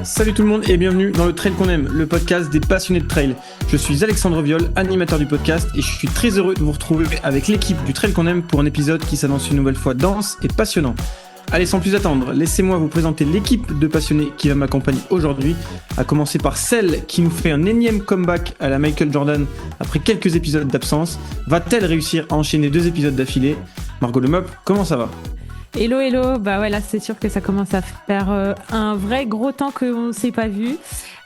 Salut tout le monde et bienvenue dans le Trail qu'on aime, le podcast des passionnés de trail. Je suis Alexandre Viol, animateur du podcast et je suis très heureux de vous retrouver avec l'équipe du Trail qu'on aime pour un épisode qui s'annonce une nouvelle fois dense et passionnant. Allez, sans plus attendre, laissez-moi vous présenter l'équipe de passionnés qui va m'accompagner aujourd'hui, à commencer par celle qui nous fait un énième comeback à la Michael Jordan après quelques épisodes d'absence. Va-t-elle réussir à enchaîner 2 épisodes d'affilée? Margot Lemop, comment ça va? Hello, hello. Bah ouais, là c'est sûr que ça commence à faire un vrai gros temps qu'on ne s'est pas vu.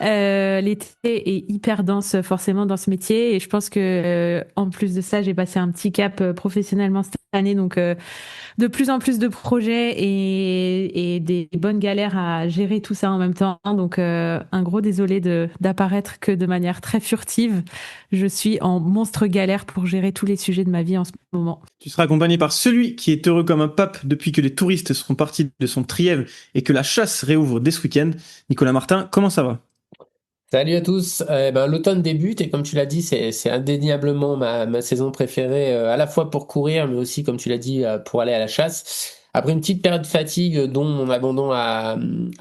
L'été est hyper dense forcément dans ce métier et je pense que en plus de ça, j'ai passé un petit cap professionnellement cette année, donc de plus en plus de projets et des bonnes galères à gérer tout ça en même temps. Donc un gros désolé d'apparaître que de manière très furtive. Je suis en monstre galère pour gérer tous les sujets de ma vie en ce moment. Tu seras accompagné par celui qui est heureux comme un pape depuis que les touristes sont partis de son Trièves et que la chasse réouvre dès ce week-end. Nicolas Martin, comment ça va? Salut à tous. L'automne débute et comme tu l'as dit, c'est indéniablement ma saison préférée, à la fois pour courir, mais aussi, comme tu l'as dit, pour aller à la chasse. Après une petite période de fatigue, dont mon abandon à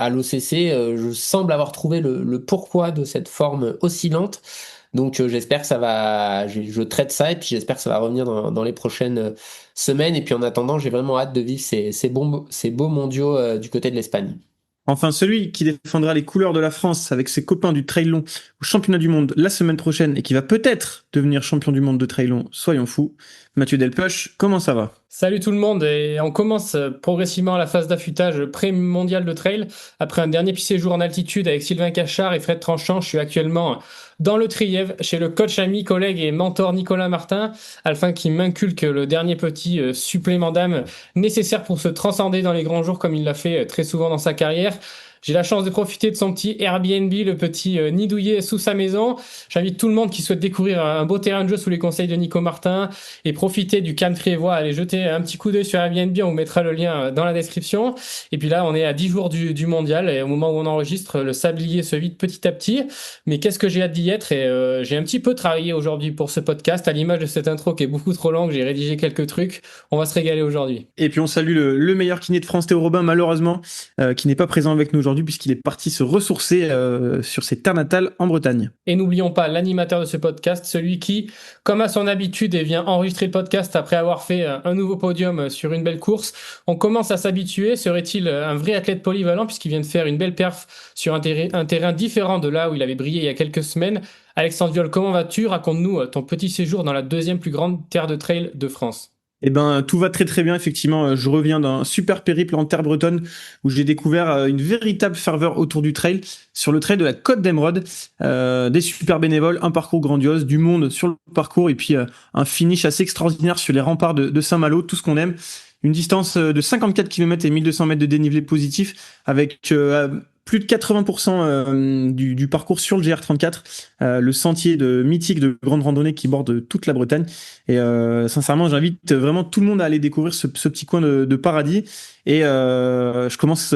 l'OCC, je semble avoir trouvé le pourquoi de cette forme oscillante. Donc j'espère que ça va, je traite ça et puis j'espère que ça va revenir dans les prochaines semaines. Et puis en attendant, j'ai vraiment hâte de vivre ces beaux mondiaux du côté de l'Espagne. Enfin, celui qui défendra les couleurs de la France avec ses copains du trail long au championnat du monde la semaine prochaine et qui va peut-être devenir champion du monde de trail long, soyons fous. Mathieu Delpech, comment ça va? Salut tout le monde, et on commence progressivement la phase d'affûtage pré-mondial de trail. Après un dernier petit séjour en altitude avec Sylvain Cachard et Fred Tranchant, je suis actuellement dans le Trièves chez le coach, ami, collègue et mentor Nicolas Martin, afin qu'il m'inculque le dernier petit supplément d'âme nécessaire pour se transcender dans les grands jours comme il l'a fait très souvent dans sa carrière. J'ai la chance de profiter de son petit Airbnb, le petit nid douillet sous sa maison. J'invite tout le monde qui souhaite découvrir un beau terrain de jeu sous les conseils de Nico Martin et profiter du calme triévois. Allez jeter un petit coup d'œil sur Airbnb, on vous mettra le lien dans la description. Et puis là, on est à 10 jours du mondial et au moment où on enregistre, le sablier se vide petit à petit. Mais qu'est-ce que j'ai hâte d'y être, et j'ai un petit peu travaillé aujourd'hui pour ce podcast, à l'image de cette intro qui est beaucoup trop longue. J'ai rédigé quelques trucs. On va se régaler aujourd'hui. Et puis on salue le meilleur kiné de France, Théo Robin, malheureusement, qui n'est pas présent avec nous aujourd'hui puisqu'il est parti se ressourcer sur ses terres natales en Bretagne. Et n'oublions pas l'animateur de ce podcast, celui qui, comme à son habitude, vient enregistrer le podcast après avoir fait un nouveau podium sur une belle course. On commence à s'habituer. Serait-il un vrai athlète polyvalent puisqu'il vient de faire une belle perf sur un terrain différent de là où il avait brillé il y a quelques semaines? Alexandre Viol, comment vas-tu? Raconte-nous ton petit séjour dans la 2e plus grande terre de trail de France. Eh ben, tout va très très bien, effectivement. Je reviens d'un super périple en terre bretonne où j'ai découvert une véritable ferveur autour du trail, sur le trail de la Côte d'Emeraude. Des super bénévoles, un parcours grandiose, du monde sur le parcours et puis un finish assez extraordinaire sur les remparts de Saint-Malo, tout ce qu'on aime. Une distance de 54 km et 1200 mètres de dénivelé positif avec plus de 80% du parcours sur le GR34, le sentier mythique de grande randonnée qui borde toute la Bretagne. Et sincèrement, j'invite vraiment tout le monde à aller découvrir ce petit coin de paradis. Et ça commence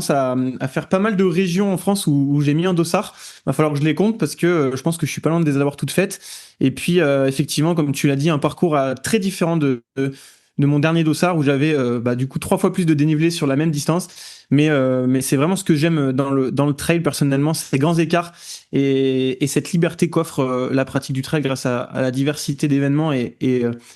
à faire pas mal de régions en France où j'ai mis un dossard. Va falloir que je les compte parce que je pense que je suis pas loin de les avoir toutes faites. Et puis effectivement, comme tu l'as dit, un parcours très différent de mon dernier dossard où j'avais du coup 3 fois plus de dénivelé sur la même distance. Mais c'est vraiment ce que j'aime dans le trail personnellement, ces grands écarts et cette liberté qu'offre la pratique du trail grâce à la diversité d'événements et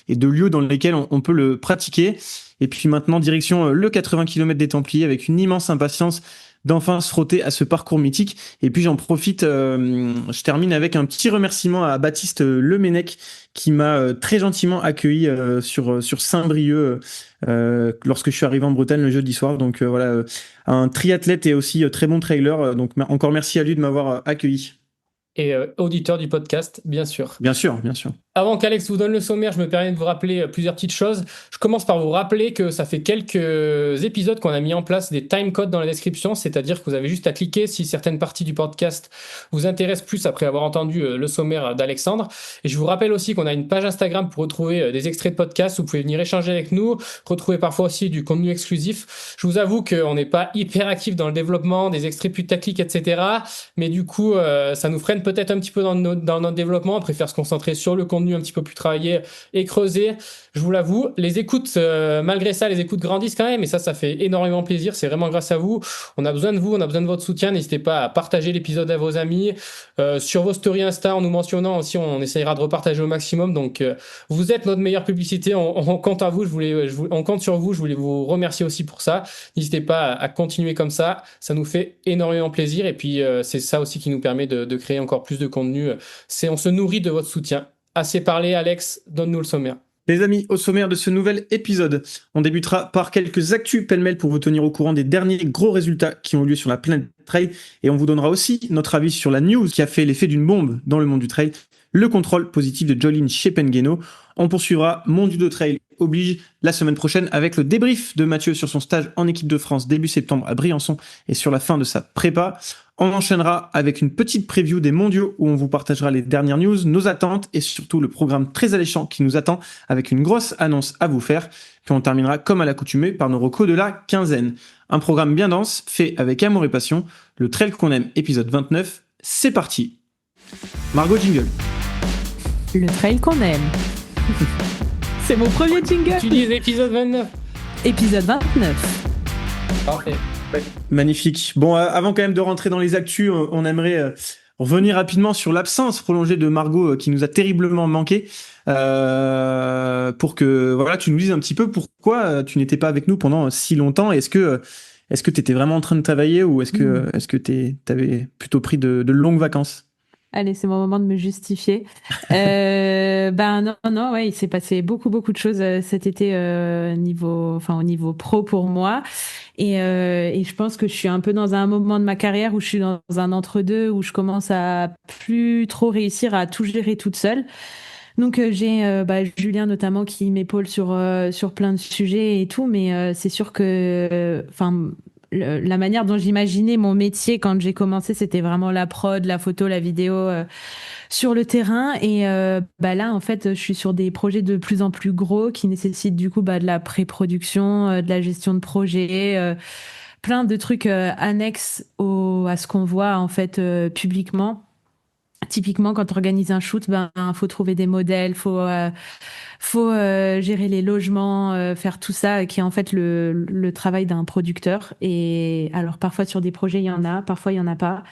de lieux dans lesquels on peut le pratiquer. Et puis maintenant, direction le 80 km des Templiers avec une immense impatience d'enfin se frotter à ce parcours mythique. Et puis j'en profite, je termine avec un petit remerciement à Baptiste Lemenec qui m'a très gentiment accueilli sur Saint-Brieuc lorsque je suis arrivé en Bretagne le jeudi soir. Donc voilà, un triathlète et aussi très bon trailer. Donc encore merci à lui de m'avoir accueilli. Et auditeur du podcast, bien sûr. Bien sûr, bien sûr. Avant qu'Alex vous donne le sommaire, je me permets de vous rappeler plusieurs petites choses. Je commence par vous rappeler que ça fait quelques épisodes qu'on a mis en place des timecodes dans la description, c'est-à-dire que vous avez juste à cliquer si certaines parties du podcast vous intéressent plus après avoir entendu le sommaire d'Alexandre. Et je vous rappelle aussi qu'on a une page Instagram pour retrouver des extraits de podcasts. Vous pouvez venir échanger avec nous, retrouver parfois aussi du contenu exclusif. Je vous avoue qu'on n'est pas hyper actif dans le développement, des extraits putaclic, etc. Mais du coup, ça nous freine peut-être un petit peu dans notre développement, on préfère se concentrer sur le contenu un petit peu plus travaillé et creuser. Je vous l'avoue, les écoutes, malgré ça, les écoutes grandissent quand même, et ça fait énormément plaisir. C'est vraiment grâce à vous. On a besoin de vous, on a besoin de votre soutien. N'hésitez pas à partager l'épisode à vos amis, sur vos stories Insta en nous mentionnant aussi. On essayera de repartager au maximum. Donc, vous êtes notre meilleure publicité. On compte à vous. On compte sur vous. Je voulais vous remercier aussi pour ça. N'hésitez pas à continuer comme ça. Ça nous fait énormément plaisir. Et puis, c'est ça aussi qui nous permet de créer encore plus de contenu. On se nourrit de votre soutien. Assez parlé, Alex. Donne-nous le sommaire. Les amis, au sommaire de ce nouvel épisode, on débutera par quelques actus pêle-mêle pour vous tenir au courant des derniers gros résultats qui ont lieu sur la planète trail, et on vous donnera aussi notre avis sur la news qui a fait l'effet d'une bombe dans le monde du trail, le contrôle positif de Jolien Chepengeno. On poursuivra Mon Judo Trail oblige la semaine prochaine avec le débrief de Mathieu sur son stage en équipe de France début septembre à Briançon et sur la fin de sa prépa. On enchaînera avec une petite preview des mondiaux où on vous partagera les dernières news, nos attentes et surtout le programme très alléchant qui nous attend avec une grosse annonce à vous faire. Puis on terminera comme à l'accoutumée par nos recos de la quinzaine. Un programme bien dense, fait avec amour et passion. Le trail qu'on aime, épisode 29, c'est parti. Margot jingle. Le trail qu'on aime. C'est mon premier jingle. Tu dis épisode 29. Épisode 29. Parfait. Magnifique. Bon, avant quand même de rentrer dans les actus, on aimerait revenir rapidement sur l'absence prolongée de Margot qui nous a terriblement manqué, pour que voilà, tu nous dises un petit peu pourquoi tu n'étais pas avec nous pendant si longtemps. Est-ce que tu étais vraiment en train de travailler ou est-ce que t'avais plutôt pris de longues vacances? Allez, c'est mon moment de me justifier. Non, ouais, il s'est passé beaucoup de choses cet été au niveau pro pour moi. Et je pense que je suis un peu dans un moment de ma carrière où je suis dans un entre-deux où je commence à plus trop réussir à tout gérer toute seule. Donc j'ai Julien notamment qui m'épaule sur plein de sujets et tout, mais c'est sûr que la manière dont j'imaginais mon métier quand j'ai commencé, c'était vraiment la prod, la photo, la vidéo sur le terrain. Et là, en fait, je suis sur des projets de plus en plus gros qui nécessitent du coup de la pré-production, de la gestion de projet, plein de trucs annexes à ce qu'on voit en fait publiquement. Typiquement, quand on organise un shoot, faut trouver des modèles, faut gérer les logements, faire tout ça, qui est en fait le travail d'un producteur. Et alors, parfois sur des projets, il y en a, parfois il y en a pas.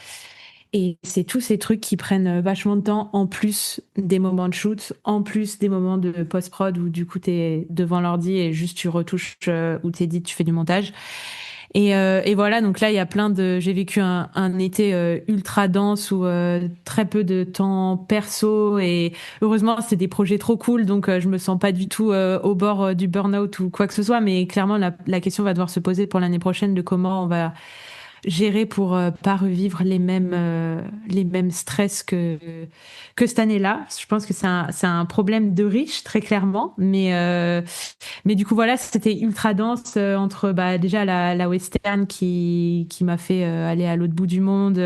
Et c'est tous ces trucs qui prennent vachement de temps, en plus des moments de shoot, en plus des moments de post-prod où du coup t'es devant l'ordi et juste tu retouches ou t'édites, tu fais du montage. Et voilà, donc là, il y a j'ai vécu un été ultra dense où très peu de temps perso et heureusement, c'est des projets trop cool, donc je me sens pas du tout au bord du burn-out ou quoi que ce soit, mais clairement, la question va devoir se poser pour l'année prochaine de comment on va gérer pour pas revivre les mêmes stress que cette année-là. Je pense que c'est un problème de riche, très clairement, mais du coup voilà, c'était ultra dense entre déjà la western qui m'a fait aller à l'autre bout du monde,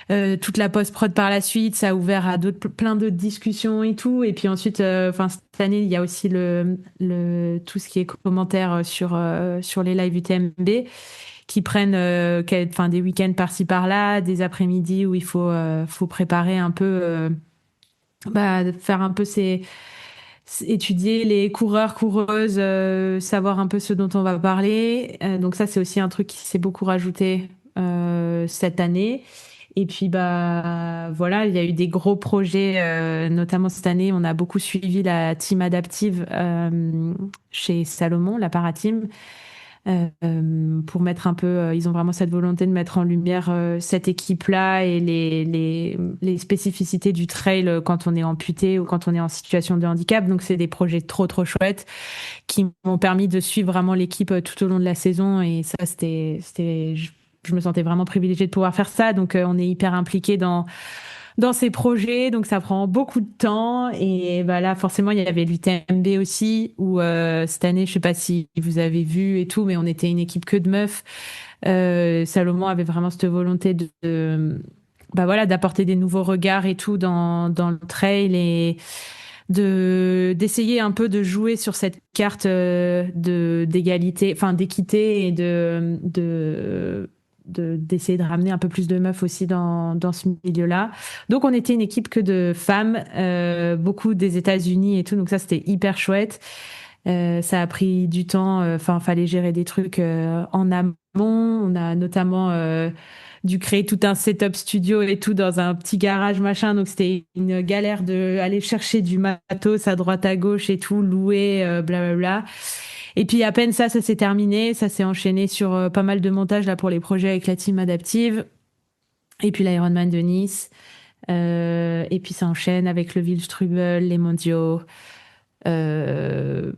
toute la post-prod par la suite, ça a ouvert à plein d'autres discussions et tout, et puis ensuite cette année il y a aussi tout ce qui est commentaires sur les lives UTMB qui prennent des week-ends par-ci par-là, des après-midi où il faut préparer un peu, faire un peu étudier les coureurs, coureuses, savoir un peu ce dont on va parler. Donc ça, c'est aussi un truc qui s'est beaucoup rajouté cette année. Et puis voilà, il y a eu des gros projets, notamment cette année, on a beaucoup suivi la team adaptive chez Salomon, la Parateam. Pour mettre un peu, ils ont vraiment cette volonté de mettre en lumière cette équipe-là et les spécificités du trail quand on est amputé ou quand on est en situation de handicap. Donc c'est des projets trop chouettes qui m'ont permis de suivre vraiment l'équipe tout au long de la saison, et ça je me sentais vraiment privilégiée de pouvoir faire ça. Donc on est hyper impliqués dans ces projets, donc ça prend beaucoup de temps. Et là, forcément, il y avait l'UTMB aussi, où cette année, je sais pas si vous avez vu et tout, mais on était une équipe que de meufs. Salomon avait vraiment cette volonté d'apporter des nouveaux regards et tout dans le trail et d'essayer un peu de jouer sur cette carte d'égalité, enfin d'équité et d'essayer de ramener un peu plus de meufs aussi dans ce milieu-là. Donc on était une équipe que de femmes, beaucoup des États-Unis et tout, donc ça c'était hyper chouette. Ça a pris du temps, enfin fallait gérer des trucs en amont. On a notamment dû créer tout un setup studio et tout dans un petit garage machin, donc c'était une galère de aller chercher du matos à droite à gauche et tout, louer, blablabla. Et puis à peine ça s'est terminé, ça s'est enchaîné sur pas mal de montages là pour les projets avec la team adaptive. Et puis l'Ironman de Nice. Et puis ça enchaîne avec le Wildstrubel, les mondiaux, euh,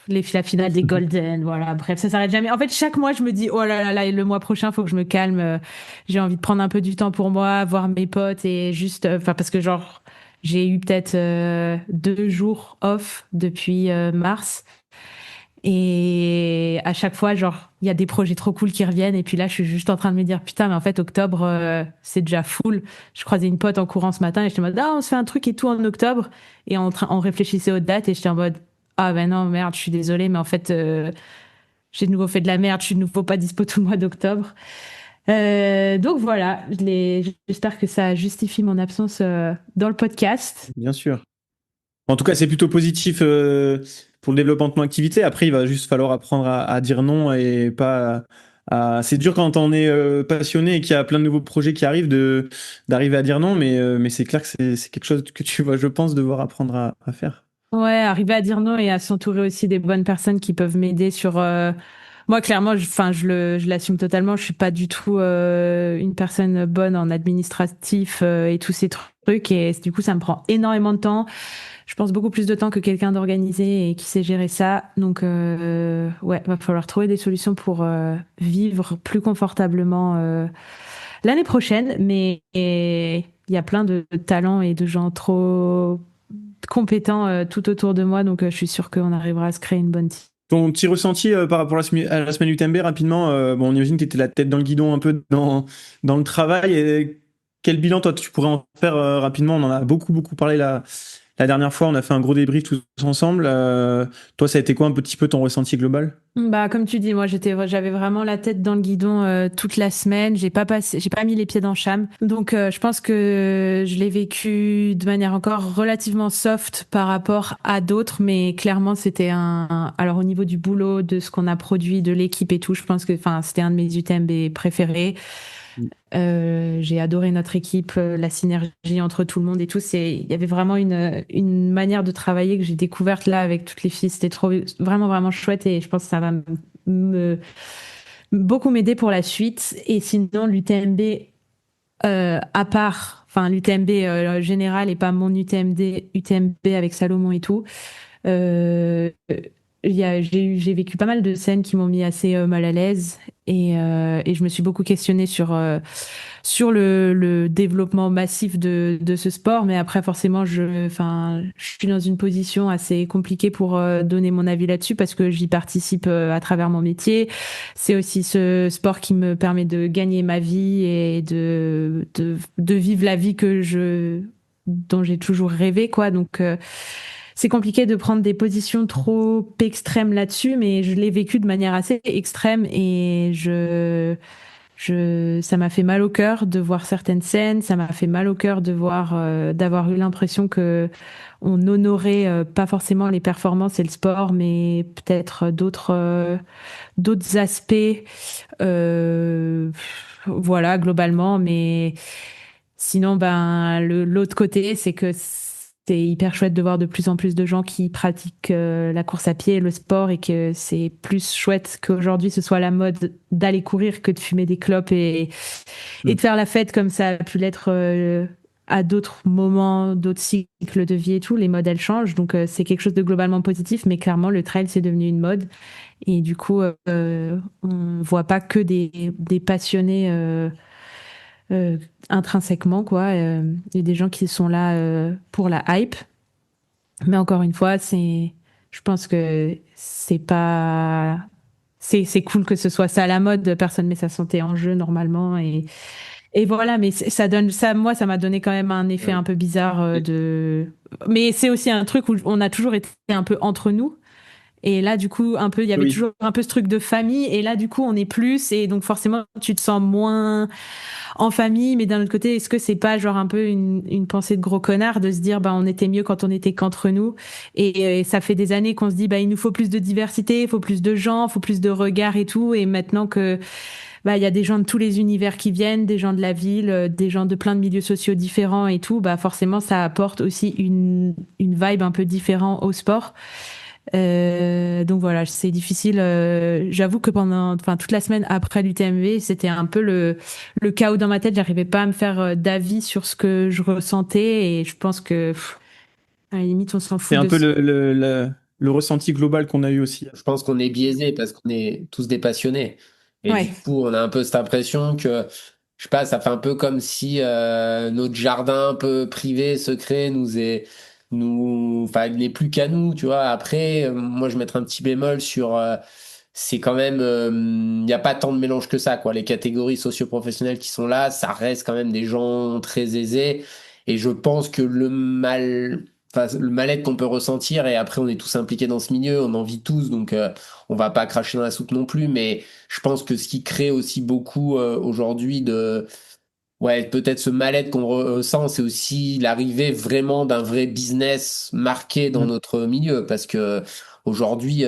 la finale des Golden, voilà. Bref, ça s'arrête jamais. En fait, chaque mois, je me dis, oh là là là, le mois prochain, faut que je me calme. J'ai envie de prendre un peu du temps pour moi, voir mes potes et juste, enfin, parce que genre, j'ai eu peut-être 2 jours off depuis mars. Et à chaque fois, genre, il y a des projets trop cool qui reviennent. Et puis là, je suis juste en train de me dire, putain, mais en fait, octobre, c'est déjà full. Je croisais une pote en courant ce matin et j'étais en mode, ah, on se fait un truc et tout en octobre. Et on réfléchissait aux dates et j'étais en mode, ah ben non, merde, je suis désolée, mais en fait, j'ai de nouveau fait de la merde, je suis de nouveau pas dispo tout le mois d'octobre. Donc voilà, j'espère que ça justifie mon absence dans le podcast. Bien sûr. En tout cas, c'est plutôt positif pour le développement de ton activité. Après, il va juste falloir apprendre à dire non et pas C'est dur quand on est passionné et qu'il y a plein de nouveaux projets qui arrivent d'arriver à dire non, mais c'est clair que c'est quelque chose que tu vas, je pense, devoir apprendre à faire. Ouais, arriver à dire non et à s'entourer aussi des bonnes personnes qui peuvent m'aider sur. Moi, clairement, je l'assume totalement. Je suis pas du tout une personne bonne en administratif et tous ces trucs. Et du coup, ça me prend énormément de temps. Je pense beaucoup plus de temps que quelqu'un d'organisé et qui sait gérer ça. Donc, ouais, va falloir trouver des solutions pour vivre plus confortablement l'année prochaine. Mais il y a plein de talents et de gens trop compétents tout autour de moi. Donc, je suis sûre qu'on arrivera à se créer une bonne team. Ton petit ressenti par rapport à la semaine UTMB rapidement, bon, on imagine que tu étais la tête dans le guidon un peu dans le travail. Et quel bilan, toi, tu pourrais en faire rapidement? On en a beaucoup parlé la dernière fois. On a fait un gros débrief tous ensemble. Toi, ça a été quoi un petit peu ton ressenti global? Bah, comme tu dis, moi, j'avais vraiment la tête dans le guidon toute la semaine. J'ai pas mis les pieds dans le cham. Donc, je pense que je l'ai vécu de manière encore relativement soft par rapport à d'autres, mais clairement, c'était alors, au niveau du boulot, de ce qu'on a produit, de l'équipe et tout, je pense que, enfin, c'était un de mes UTMB préférés. J'ai adoré notre équipe, la synergie entre tout le monde et tout. Il y avait vraiment une manière de travailler que j'ai découverte là avec toutes les filles. C'était vraiment chouette et je pense que ça va beaucoup m'aider pour la suite. Et sinon, l'UTMB, à part, enfin, l'UTMB général et pas mon UTMB avec Salomon et tout, euh, j'ai vécu pas mal de scènes qui m'ont mis assez mal à l'aise et je me suis beaucoup questionnée sur le développement massif de ce sport. Mais après, forcément, je suis dans une position assez compliquée pour donner mon avis là-dessus parce que j'y participe à travers mon métier. C'est aussi ce sport qui me permet de gagner ma vie et de vivre la vie dont j'ai toujours rêvé, quoi. Donc, c'est compliqué de prendre des positions trop extrêmes là-dessus, mais je l'ai vécu de manière assez extrême et ça m'a fait mal au cœur de voir certaines scènes, ça m'a fait mal au cœur de voir, d'avoir eu l'impression que on honorait pas forcément les performances et le sport, mais peut-être d'autres aspects, voilà, globalement. Mais sinon, ben, l'autre côté, c'est que c'est hyper chouette de voir de plus en plus de gens qui pratiquent la course à pied, le sport, et que c'est plus chouette qu'aujourd'hui ce soit la mode d'aller courir que de fumer des clopes et de faire la fête comme ça a pu l'être à d'autres moments, d'autres cycles de vie et tout. Les modes, elles changent. Donc, c'est quelque chose de globalement positif, mais clairement, le trail, c'est devenu une mode. Et du coup, on voit pas que des passionnés intrinsèquement, quoi. Il y a des gens qui sont là pour la hype. Mais encore une fois, je pense que c'est pas, c'est cool que ce soit ça à la mode. Personne met sa santé en jeu normalement et voilà. Mais ça donne ça, moi, ça m'a donné quand même un effet un peu bizarre mais c'est aussi un truc où on a toujours été un peu entre nous. Et là, du coup, il y avait Oui. toujours un peu ce truc de famille. Et là, du coup, on est plus. Et donc, forcément, tu te sens moins en famille. Mais d'un autre côté, est-ce que c'est pas genre un peu une pensée de gros connard de se dire, bah, on était mieux quand on était qu'entre nous. Et ça fait des années qu'on se dit, bah, il nous faut plus de diversité, il faut plus de gens, il faut plus de regards et tout. Et maintenant que, bah, il y a des gens de tous les univers qui viennent, des gens de la ville, des gens de plein de milieux sociaux différents et tout, bah, forcément, ça apporte aussi une vibe un peu différente au sport. Donc voilà, c'est difficile. J'avoue que toute la semaine après l'UTMB, c'était un peu le chaos dans ma tête. J'arrivais pas à me faire d'avis sur ce que je ressentais et je pense que, à la limite, on s'en C'est fout un de peu le ressenti global qu'on a eu aussi. Je pense qu'on est biaisé parce qu'on est tous des passionnés. Et Ouais. du coup, on a un peu cette impression que, je sais pas, ça fait un peu comme si notre jardin un peu privé, secret, enfin, il n'est plus qu'à nous, tu vois. Après, moi, je mettrais un petit bémol sur, c'est quand même, il n'y a pas tant de mélange que ça, quoi. Les catégories socio-professionnelles qui sont là, ça reste quand même des gens très aisés. Et je pense que le mal-être qu'on peut ressentir, et après on est tous impliqués dans ce milieu, on en vit tous, donc on va pas cracher dans la soupe non plus, mais je pense que ce qui crée aussi beaucoup aujourd'hui ouais, peut-être ce mal-être qu'on ressent, c'est aussi l'arrivée vraiment d'un vrai business marqué dans Mm. notre milieu, parce que aujourd'hui,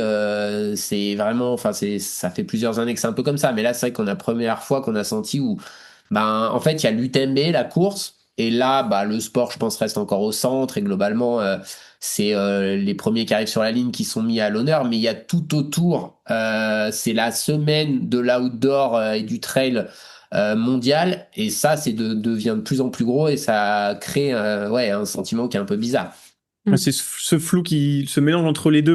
c'est vraiment, enfin, ça fait plusieurs années que c'est un peu comme ça, mais là, c'est vrai qu'on a la première fois qu'on a senti où, ben, en fait, il y a l'UTMB, la course, et là, bah, le sport, je pense, reste encore au centre, et globalement, c'est les premiers qui arrivent sur la ligne qui sont mis à l'honneur, mais il y a tout autour, c'est la semaine de l'outdoor et du trail mondial, et ça devient de plus en plus gros et ça crée ouais, un sentiment qui est un peu bizarre. C'est ce flou ce mélange entre les deux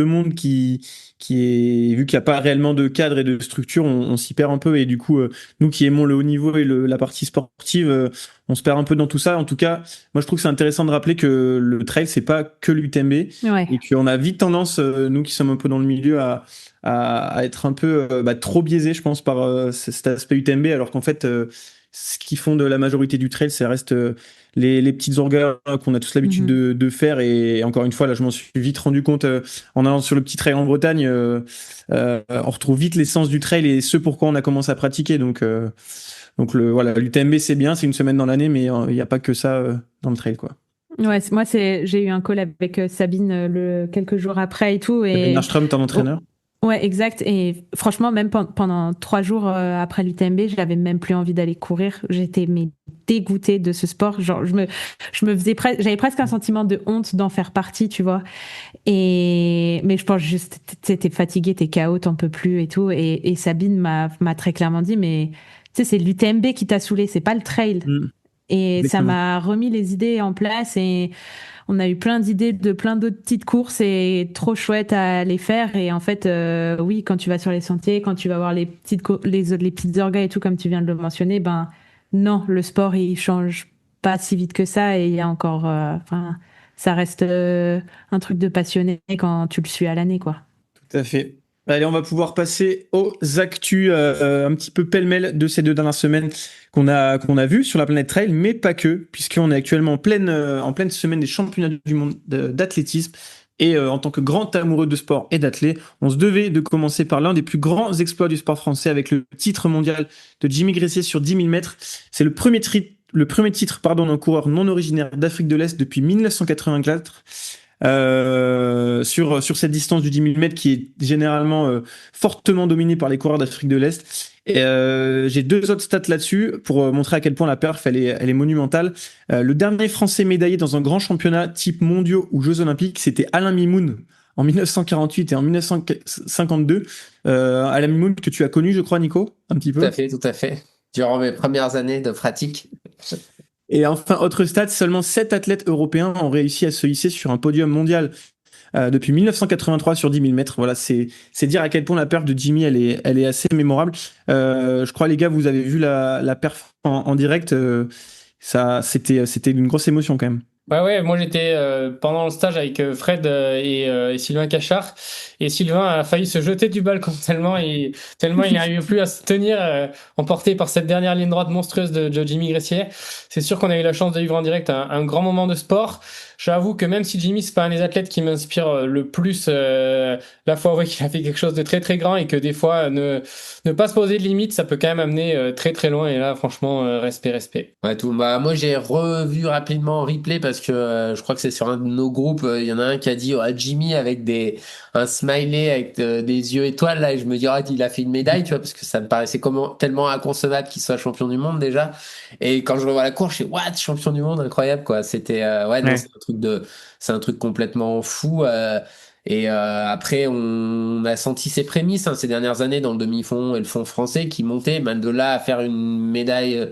mondes qui est, vu qu'il n'y a pas réellement de cadre et de structure, on s'y perd un peu. Et du coup, nous qui aimons le haut niveau et la partie sportive, on se perd un peu dans tout ça. En tout cas, moi, je trouve que c'est intéressant de rappeler que le trail, c'est pas que l'UTMB Ouais. et qu'on a vite tendance, nous qui sommes un peu dans le milieu, à être un peu trop biaisé, je pense, par cet aspect UTMB, alors qu'en fait, ce qui fonde la majorité du trail, ça reste les petites orgas qu'on a tous l'habitude de faire. Et encore une fois, là, je m'en suis vite rendu compte en allant sur le petit trail en Bretagne. On retrouve vite l'essence du trail et ce pourquoi on a commencé à pratiquer. Donc voilà, l'UTMB, c'est bien, c'est une semaine dans l'année, mais il n'y a pas que ça dans le trail, quoi. Ouais, moi, j'ai eu un call avec Sabine quelques jours après et tout. Sabine Et Armstrong, ton entraîneur. ouais, exact. Et franchement, même pendant 3 jours après l'UTMB, j'avais même plus envie d'aller courir. J'étais dégoûtée de ce sport. Genre, j'avais presque un sentiment de honte d'en faire partie, tu vois. Mais je pense juste, t'es fatiguée, t'es KO, t'en peux plus et tout. Et Sabine m'a très clairement dit, mais tu sais, c'est l'UTMB qui t'a saoulé, c'est pas le trail. Et ça Exactement. m'a remis les idées en place et on a eu plein d'idées de plein d'autres petites courses et trop chouette à les faire. Et en fait, oui, quand tu vas sur les sentiers, quand tu vas voir les petites orgas et tout, comme tu viens de le mentionner, ben non, le sport, il change pas si vite que ça. Et il y a encore, ça reste un truc de passionné quand tu le suis à l'année, quoi. Tout à fait. Allez, on va pouvoir passer aux actus un petit peu pêle-mêle de ces 2 dernières semaines qu'on a vues sur la planète trail, mais pas que, puisqu'on est actuellement en pleine semaine des championnats du monde d'athlétisme. Et en tant que grand amoureux de sport et d'athlète, on se devait de commencer par l'un des plus grands exploits du sport français avec le titre mondial de Jimmy Gressier sur 10 000 mètres. C'est le premier titre d'un coureur non originaire d'Afrique de l'Est depuis 1984. Sur cette distance du 10 000 mètres qui est généralement fortement dominée par les coureurs d'Afrique de l'Est. Et j'ai 2 autres stats là-dessus pour montrer à quel point la perf elle est monumentale. Le dernier Français médaillé dans un grand championnat type mondiaux ou Jeux Olympiques, c'était Alain Mimoun en 1948 et en 1952. Alain Mimoun que tu as connu, je crois, Nico, un petit peu. Tout à fait. Durant mes premières années de pratique. Et enfin, autre stat, seulement 7 athlètes européens ont réussi à se hisser sur un podium mondial depuis 1983 sur 10 000 mètres. Voilà, c'est dire à quel point la perf de Jimmy, elle est assez mémorable. Je crois, les gars, vous avez vu la perf en direct. C'était une grosse émotion quand même. Ouais, moi j'étais pendant le stage avec Fred et Sylvain Cachard, et Sylvain a failli se jeter du balcon tellement il n'arrivait plus à se tenir, emporté par cette dernière ligne droite monstrueuse de Jimmy Gressier. C'est sûr qu'on a eu la chance de vivre en direct un grand moment de sport. J'avoue que même si Jimmy, c'est pas un des athlètes qui m'inspire le plus, la fois où il a fait quelque chose de très très grand et que des fois, ne pas se poser de limites, ça peut quand même amener très très loin. Et là, franchement, respect. Ouais, tout. Bah, moi, j'ai revu rapidement en replay parce que je crois que c'est sur un de nos groupes. Il y en a un qui a dit Jimmy avec un smiley avec des yeux étoiles là. Et je me dis, il a fait une médaille, tu vois, parce que ça me paraissait tellement inconcevable qu'il soit champion du monde déjà. Et quand je revois la course, je fais what, champion du monde, incroyable quoi. C'était ouais, non, Ouais. c'est un truc complètement fou. Après, on a senti ses prémices ces dernières années dans le demi-fond et le fond français qui montaient. Ben, de là à faire une médaille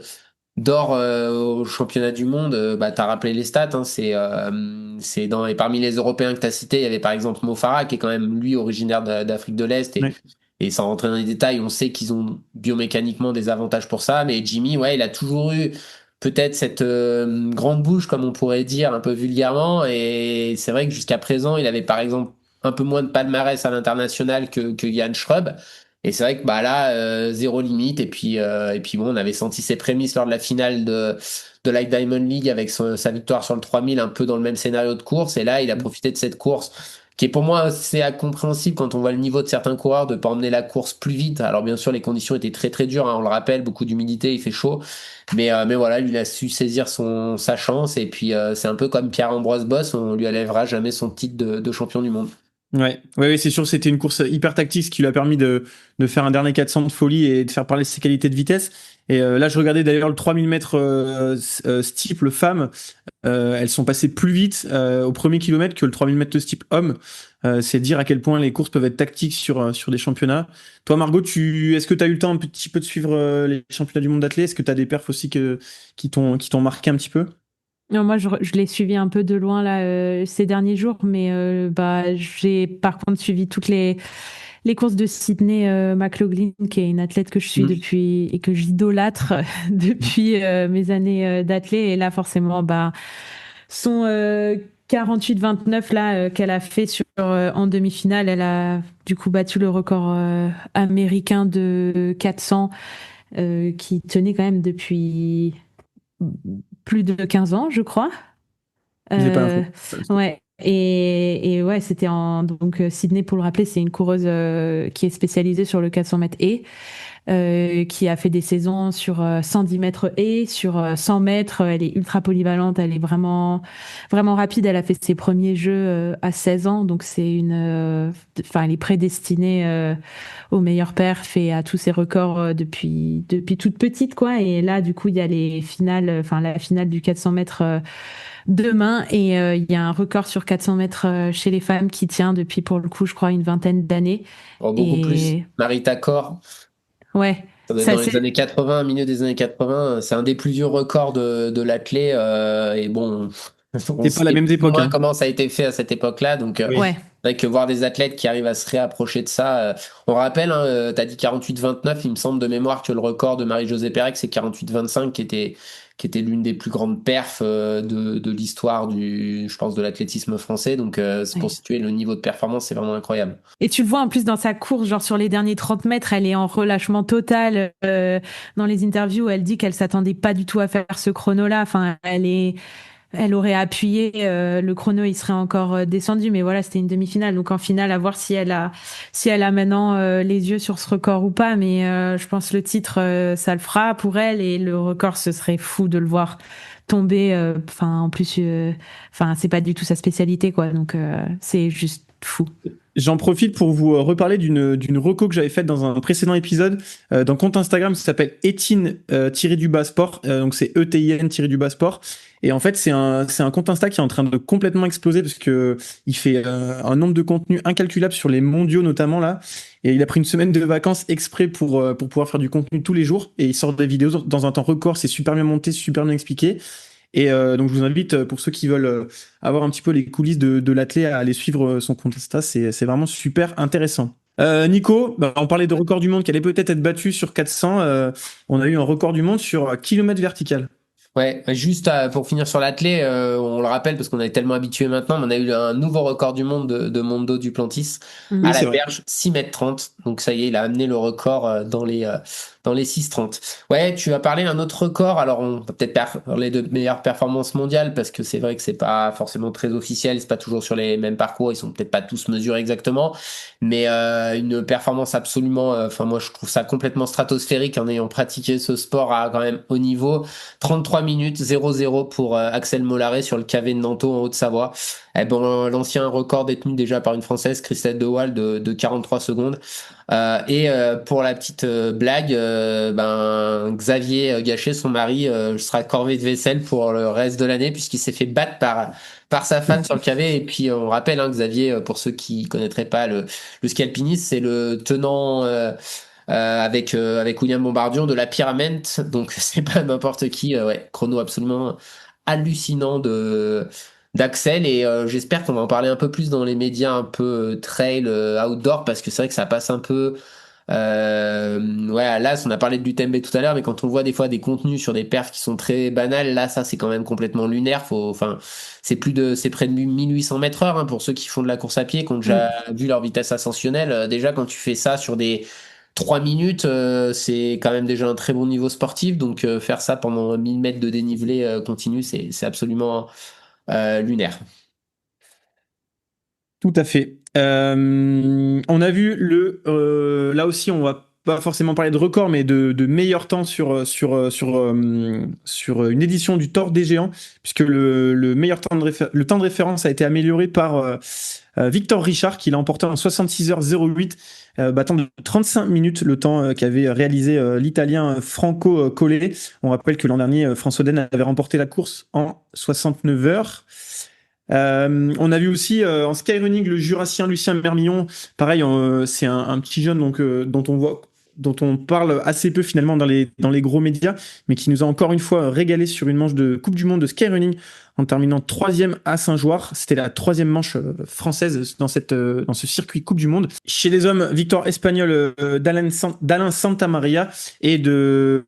d'or au championnat du monde, bah t'as rappelé les stats, c'est et parmi les Européens que t'as cités, il y avait par exemple Mo Farah qui est quand même lui originaire d'Afrique de l'Est Ouais. et sans rentrer dans les détails, on sait qu'ils ont biomécaniquement des avantages pour ça, mais Jimmy, ouais, il a toujours eu peut-être cette grande bouche comme on pourrait dire un peu vulgairement, et c'est vrai que jusqu'à présent, il avait par exemple un peu moins de palmarès à l'international que Jan Schrubb. Et c'est vrai que bah là, zéro limite. Et puis bon, on avait senti ses prémices lors de la finale de la Diamond League avec sa victoire sur le 3000, un peu dans le même scénario de course. Et là, il a profité de cette course qui est pour moi assez incompréhensible quand on voit le niveau de certains coureurs de pas emmener la course plus vite. Alors bien sûr, les conditions étaient très très dures, on le rappelle, beaucoup d'humidité, il fait chaud. Mais voilà, lui, il a su saisir sa chance. Et puis c'est un peu comme Pierre-Ambroise Boss, on lui enlèvera jamais son titre de champion du monde. Ouais, c'est sûr, c'était une course hyper tactique, ce qui lui a permis de faire un dernier 400 de folie et de faire parler de ses qualités de vitesse. Et là, je regardais d'ailleurs le 3000 mètres steeple femme. Elles sont passées plus vite au premier kilomètre que le 3000 mètres de steeple homme. C'est dire à quel point les courses peuvent être tactiques sur des championnats. Toi, Margot, est-ce que tu as eu le temps un petit peu de suivre les championnats du monde d'athlètes? Est-ce que tu as des perfs aussi qui t'ont marqué un petit peu? Non, moi, je l'ai suivi un peu de loin là ces derniers jours, mais bah j'ai par contre suivi toutes les courses de Sydney McLaughlin, qui est une athlète que je suis depuis et que j'idolâtre depuis mes années d'athlète. Et là, forcément, bah son 48-29 là qu'elle a fait en demi-finale, elle a du coup battu le record américain de 400 qui tenait quand même depuis plus de 15 ans, je crois. J'ai pas l'info. Ouais. Et ouais, c'était donc Sydney, pour le rappeler, c'est une coureuse qui est spécialisée sur le 400 mètres qui a fait des saisons sur 110 mètres sur 100 mètres. Elle est ultra polyvalente, elle est vraiment, vraiment rapide. Elle a fait ses premiers jeux à 16 ans, donc elle est prédestinée au meilleur perf et à tous ses records depuis toute petite, quoi. Et là, du coup, il y a la finale du 400 mètres demain et il y a un record sur 400 mètres chez les femmes qui tient depuis, pour le coup, je crois, une vingtaine d'années. Oh, beaucoup plus. Marita Corr. Ouais. Ça doit être dans les années 80, milieu des années 80. C'est un des plus vieux records de l'athlète. Et bon, on C'est pas la sait même plus ou époque, moins hein. comment ça a été fait à cette époque-là. Donc, Oui. Ouais. c'est vrai que voir des athlètes qui arrivent à se réapprocher de ça. On rappelle, tu as dit 48-29, il me semble de mémoire que le record de Marie-Josée Pérec, c'est 48-25 qui était l'une des plus grandes perfs de l'histoire je pense, de l'athlétisme français. Donc, c'est pour situer le niveau de performance, c'est vraiment incroyable. Et tu le vois en plus dans sa course, genre sur les derniers 30 mètres, elle est en relâchement total. Dans les interviews, elle dit qu'elle s'attendait pas du tout à faire ce chrono-là. Enfin, elle aurait appuyé, le chrono, il serait encore descendu. Mais voilà, c'était une demi-finale. Donc en finale, à voir si elle a maintenant les yeux sur ce record ou pas. Mais je pense le titre, ça le fera pour elle. Et le record, ce serait fou de le voir tomber. Enfin, en plus, c'est pas du tout sa spécialité, quoi. Donc c'est juste fou. J'en profite pour vous reparler d'une reco que j'avais faite dans un précédent épisode d'un compte Instagram qui s'appelle Etin-sport. Donc c'est ETIN-sport. Et en fait, c'est un compte Insta qui est en train de complètement exploser parce que il fait un nombre de contenus incalculable sur les mondiaux notamment là. Et il a pris une semaine de vacances exprès pour pouvoir faire du contenu tous les jours. Et il sort des vidéos dans un temps record. C'est super bien monté, super bien expliqué. Et donc je vous invite, pour ceux qui veulent avoir un petit peu les coulisses de l'athlète, à aller suivre son compte Insta, c'est vraiment super intéressant. Nico, on parlait de record du monde qui allait peut-être être battu sur 400. On a eu un record du monde sur kilomètre vertical. Ouais, juste pour finir sur l'athlé, on le rappelle parce qu'on est tellement habitué maintenant, mais on a eu un nouveau record du monde de Mondo Duplantis Oui, à Mhm. la c'est vrai. berge, 6,30 m. Donc ça y est, il a amené le record dans les 6,30. Ouais, tu as parlé d'un autre record. Alors on va peut-être parler de meilleures performances mondiales parce que c'est vrai que c'est pas forcément très officiel, c'est pas toujours sur les mêmes parcours, ils sont peut-être pas tous mesurés exactement, mais une performance absolument, enfin moi je trouve ça complètement stratosphérique en ayant pratiqué ce sport à quand même haut niveau. 33 minutes 0-0 pour Axel Mollaret sur le KV de Nanto en Haute-Savoie. Eh ben, l'ancien record détenu déjà par une Française, Christelle Dewal, de 43 secondes. Pour la petite blague, ben, Xavier Gachet, son mari, sera corvé de vaisselle pour le reste de l'année puisqu'il s'est fait battre par sa femme sur le KV. Et puis on rappelle, hein, Xavier, pour ceux qui connaîtraient pas le ski alpinisme, c'est le tenant avec William Bombardier de la Pyramide, donc c'est pas n'importe qui. Ouais, chrono absolument hallucinant de d'Axel et j'espère qu'on va en parler un peu plus dans les médias un peu trail outdoor parce que c'est vrai que ça passe un peu ouais, là on a parlé de l'UTMB tout à l'heure mais quand on voit des fois des contenus sur des perfs qui sont très banals, là ça c'est quand même complètement lunaire. Enfin c'est près de 1800 mètres heure, hein, pour ceux qui font de la course à pied qui ont déjà vu leur vitesse ascensionnelle. Déjà quand tu fais ça sur des 3 minutes, c'est quand même déjà un très bon niveau sportif. Donc faire ça pendant 1000 mètres de dénivelé continu, c'est absolument lunaire. Tout à fait. On a vu là aussi, on va pas forcément parler de record, mais de meilleur temps sur une édition du Tour des Géants, puisque le meilleur temps le temps de référence a été amélioré par Victor Richard, qui l'a emporté en 66h08, battant de 35 minutes le temps qu'avait réalisé l'Italien Franco Collet. On rappelle que l'an dernier, François Den avait remporté la course en 69 heures. On a vu aussi en skyrunning le Jurassien Lucien Mermillon. Pareil, c'est un petit jeune donc dont on parle assez peu finalement dans les gros médias, mais qui nous a encore une fois régalé sur une manche de Coupe du Monde de skyrunning en terminant troisième à Saint-Joire. C'était la troisième manche française dans ce circuit Coupe du Monde. Chez les hommes, victoire espagnole d'Alain Santamaria et de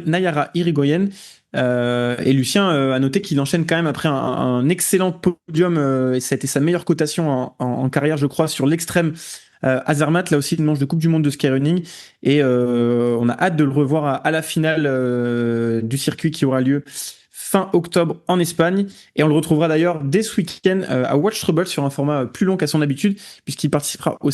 Nayara Irigoyen. Et Lucien a noté qu'il enchaîne quand même après un excellent podium, et ça a été sa meilleure cotation en carrière, je crois, sur l'extrême Azermatt, là aussi une manche de Coupe du Monde de skyrunning, et on a hâte de le revoir à la finale du circuit qui aura lieu fin octobre en Espagne, et on le retrouvera d'ailleurs dès ce week-end à Watch Trouble sur un format plus long qu'à son habitude, puisqu'il participera au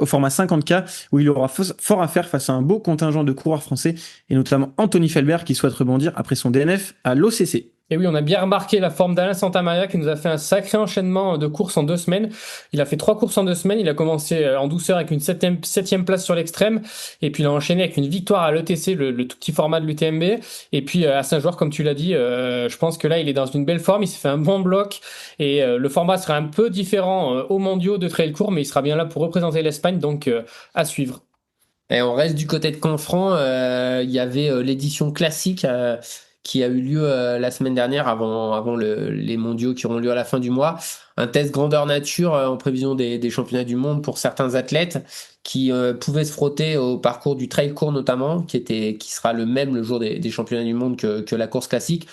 format 50K, où il aura fort à faire face à un beau contingent de coureurs français, et notamment Anthony Felbert qui souhaite rebondir après son DNF à l'OCC. Et oui, on a bien remarqué la forme d'Alain Santamaria qui nous a fait un sacré enchaînement de courses en 2 semaines. Il a fait 3 courses en 2 semaines. Il a commencé en douceur avec une septième place sur l'extrême. Et puis il a enchaîné avec une victoire à l'ETC, le tout petit format de l'UTMB. Et puis à Saint-Joire, comme tu l'as dit, je pense que là, il est dans une belle forme. Il s'est fait un bon bloc. Et le format sera un peu différent aux mondiaux de trail court, mais il sera bien là pour représenter l'Espagne. Donc à suivre. Et on reste du côté de Canfranc. Il y avait l'édition classique qui a eu lieu la semaine dernière avant les mondiaux qui auront lieu à la fin du mois. Un test grandeur nature en prévision des championnats du monde pour certains athlètes qui pouvaient se frotter au parcours du trail court notamment, qui sera le même le jour des championnats du monde que la course classique.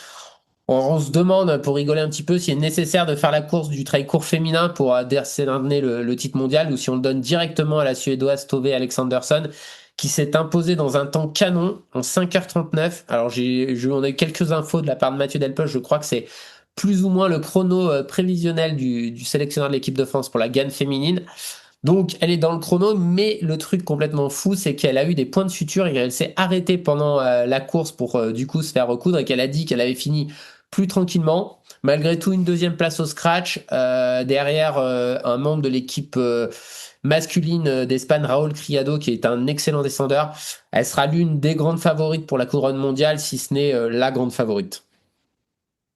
On se demande, pour rigoler un petit peu, s'il est nécessaire de faire la course du trail court féminin pour décerner le titre mondial ou si on le donne directement à la Suédoise Tove Alexandersson qui s'est imposée dans un temps canon en 5h39. Alors on a eu quelques infos de la part de Mathieu Delpech, je crois que c'est plus ou moins le chrono prévisionnel du sélectionneur de l'équipe de France pour la gagne féminine. Donc elle est dans le chrono, mais le truc complètement fou, c'est qu'elle a eu des points de suture et qu'elle s'est arrêtée pendant la course pour du coup se faire recoudre et qu'elle a dit qu'elle avait fini plus tranquillement. Malgré tout, une deuxième place au scratch. Derrière, un membre de l'équipe masculine d'Espagne, Raúl Criado, qui est un excellent descendeur. Elle sera l'une des grandes favorites pour la couronne mondiale, si ce n'est la grande favorite.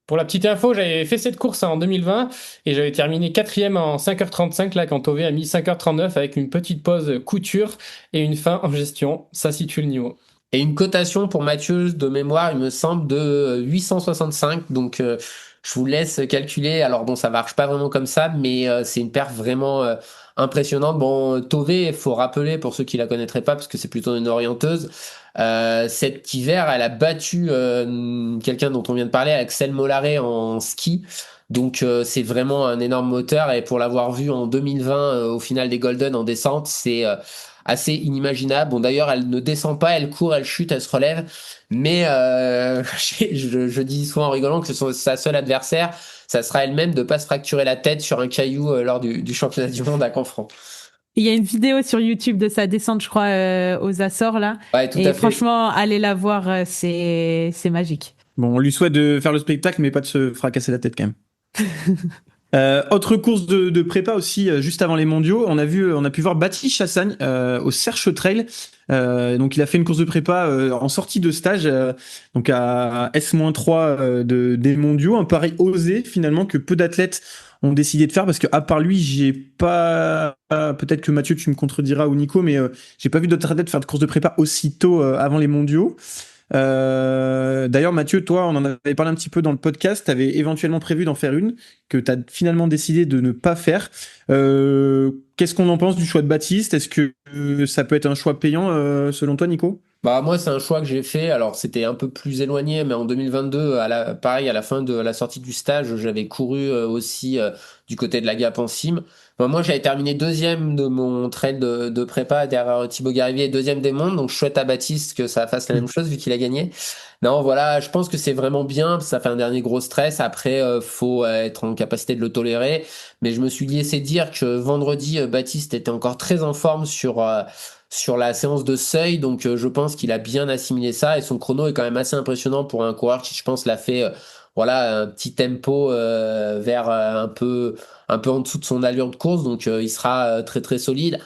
Pour la petite info, j'avais fait cette course en 2020 et j'avais terminé 4e en 5h35 là quand Tove a mis 5h39 avec une petite pause couture et une fin en gestion. Ça situe le niveau. Et une cotation pour Mathieu de mémoire, il me semble, de 865. Donc, je vous laisse calculer. Alors bon, ça marche pas vraiment comme ça, mais c'est une perf vraiment impressionnante. Bon, Tove, il faut rappeler pour ceux qui la connaîtraient pas, parce que c'est plutôt une orienteuse. Cet hiver, elle a battu quelqu'un dont on vient de parler, Axel Mollaret en ski. Donc c'est vraiment un énorme moteur et pour l'avoir vu en 2020 au final des Golden en descente, c'est assez inimaginable. Bon d'ailleurs, elle ne descend pas, elle court, elle chute, elle se relève. Mais je dis souvent en rigolant que sa seule adversaire, ça sera elle-même de pas se fracturer la tête sur un caillou lors du championnat du monde à Canfranc. Il y a une vidéo sur YouTube de sa descente, je crois, aux Açores, là. Ouais, tout Et à fait. franchement, allez la voir, c'est magique. Bon, on lui souhaite de faire le spectacle, mais pas de se fracasser la tête quand même. Autre course de prépa aussi, juste avant les mondiaux, on a pu voir Baptiste Chassagne au Cerche Trail. Donc il a fait une course de prépa en sortie de stage, donc à S-3 des mondiaux, un pari osé finalement que peu d'athlètes ont décidé de faire parce que à part lui, j'ai pas, peut-être que Mathieu tu me contrediras ou Nico, mais j'ai pas vu d'autres athlètes faire de course de prépa aussitôt avant les mondiaux. D'ailleurs, Mathieu, toi, on en avait parlé un petit peu dans le podcast. Tu avais éventuellement prévu d'en faire une que tu as finalement décidé de ne pas faire. Qu'est-ce qu'on en pense du choix de Baptiste? Est-ce que ça peut être un choix payant selon toi, Nico? Bah moi c'est un choix que j'ai fait. Alors c'était un peu plus éloigné, mais en 2022, pareil à la fin de la sortie du stage, j'avais couru aussi du côté de la Gap en cime. Bah, moi j'avais terminé deuxième de mon trail de prépa derrière Thibaut Garivier et deuxième des mondes. Donc je souhaite à Baptiste que ça fasse la même chose vu qu'il a gagné. Non voilà, je pense que c'est vraiment bien. Ça fait un dernier gros stress. Après faut être en capacité de le tolérer. Mais je me suis laissé dire que vendredi Baptiste était encore très en forme sur la séance de seuil, donc je pense qu'il a bien assimilé ça et son chrono est quand même assez impressionnant pour un coureur qui je pense l'a fait voilà un petit tempo vers un peu en dessous de son allure de course, donc il sera très très solide.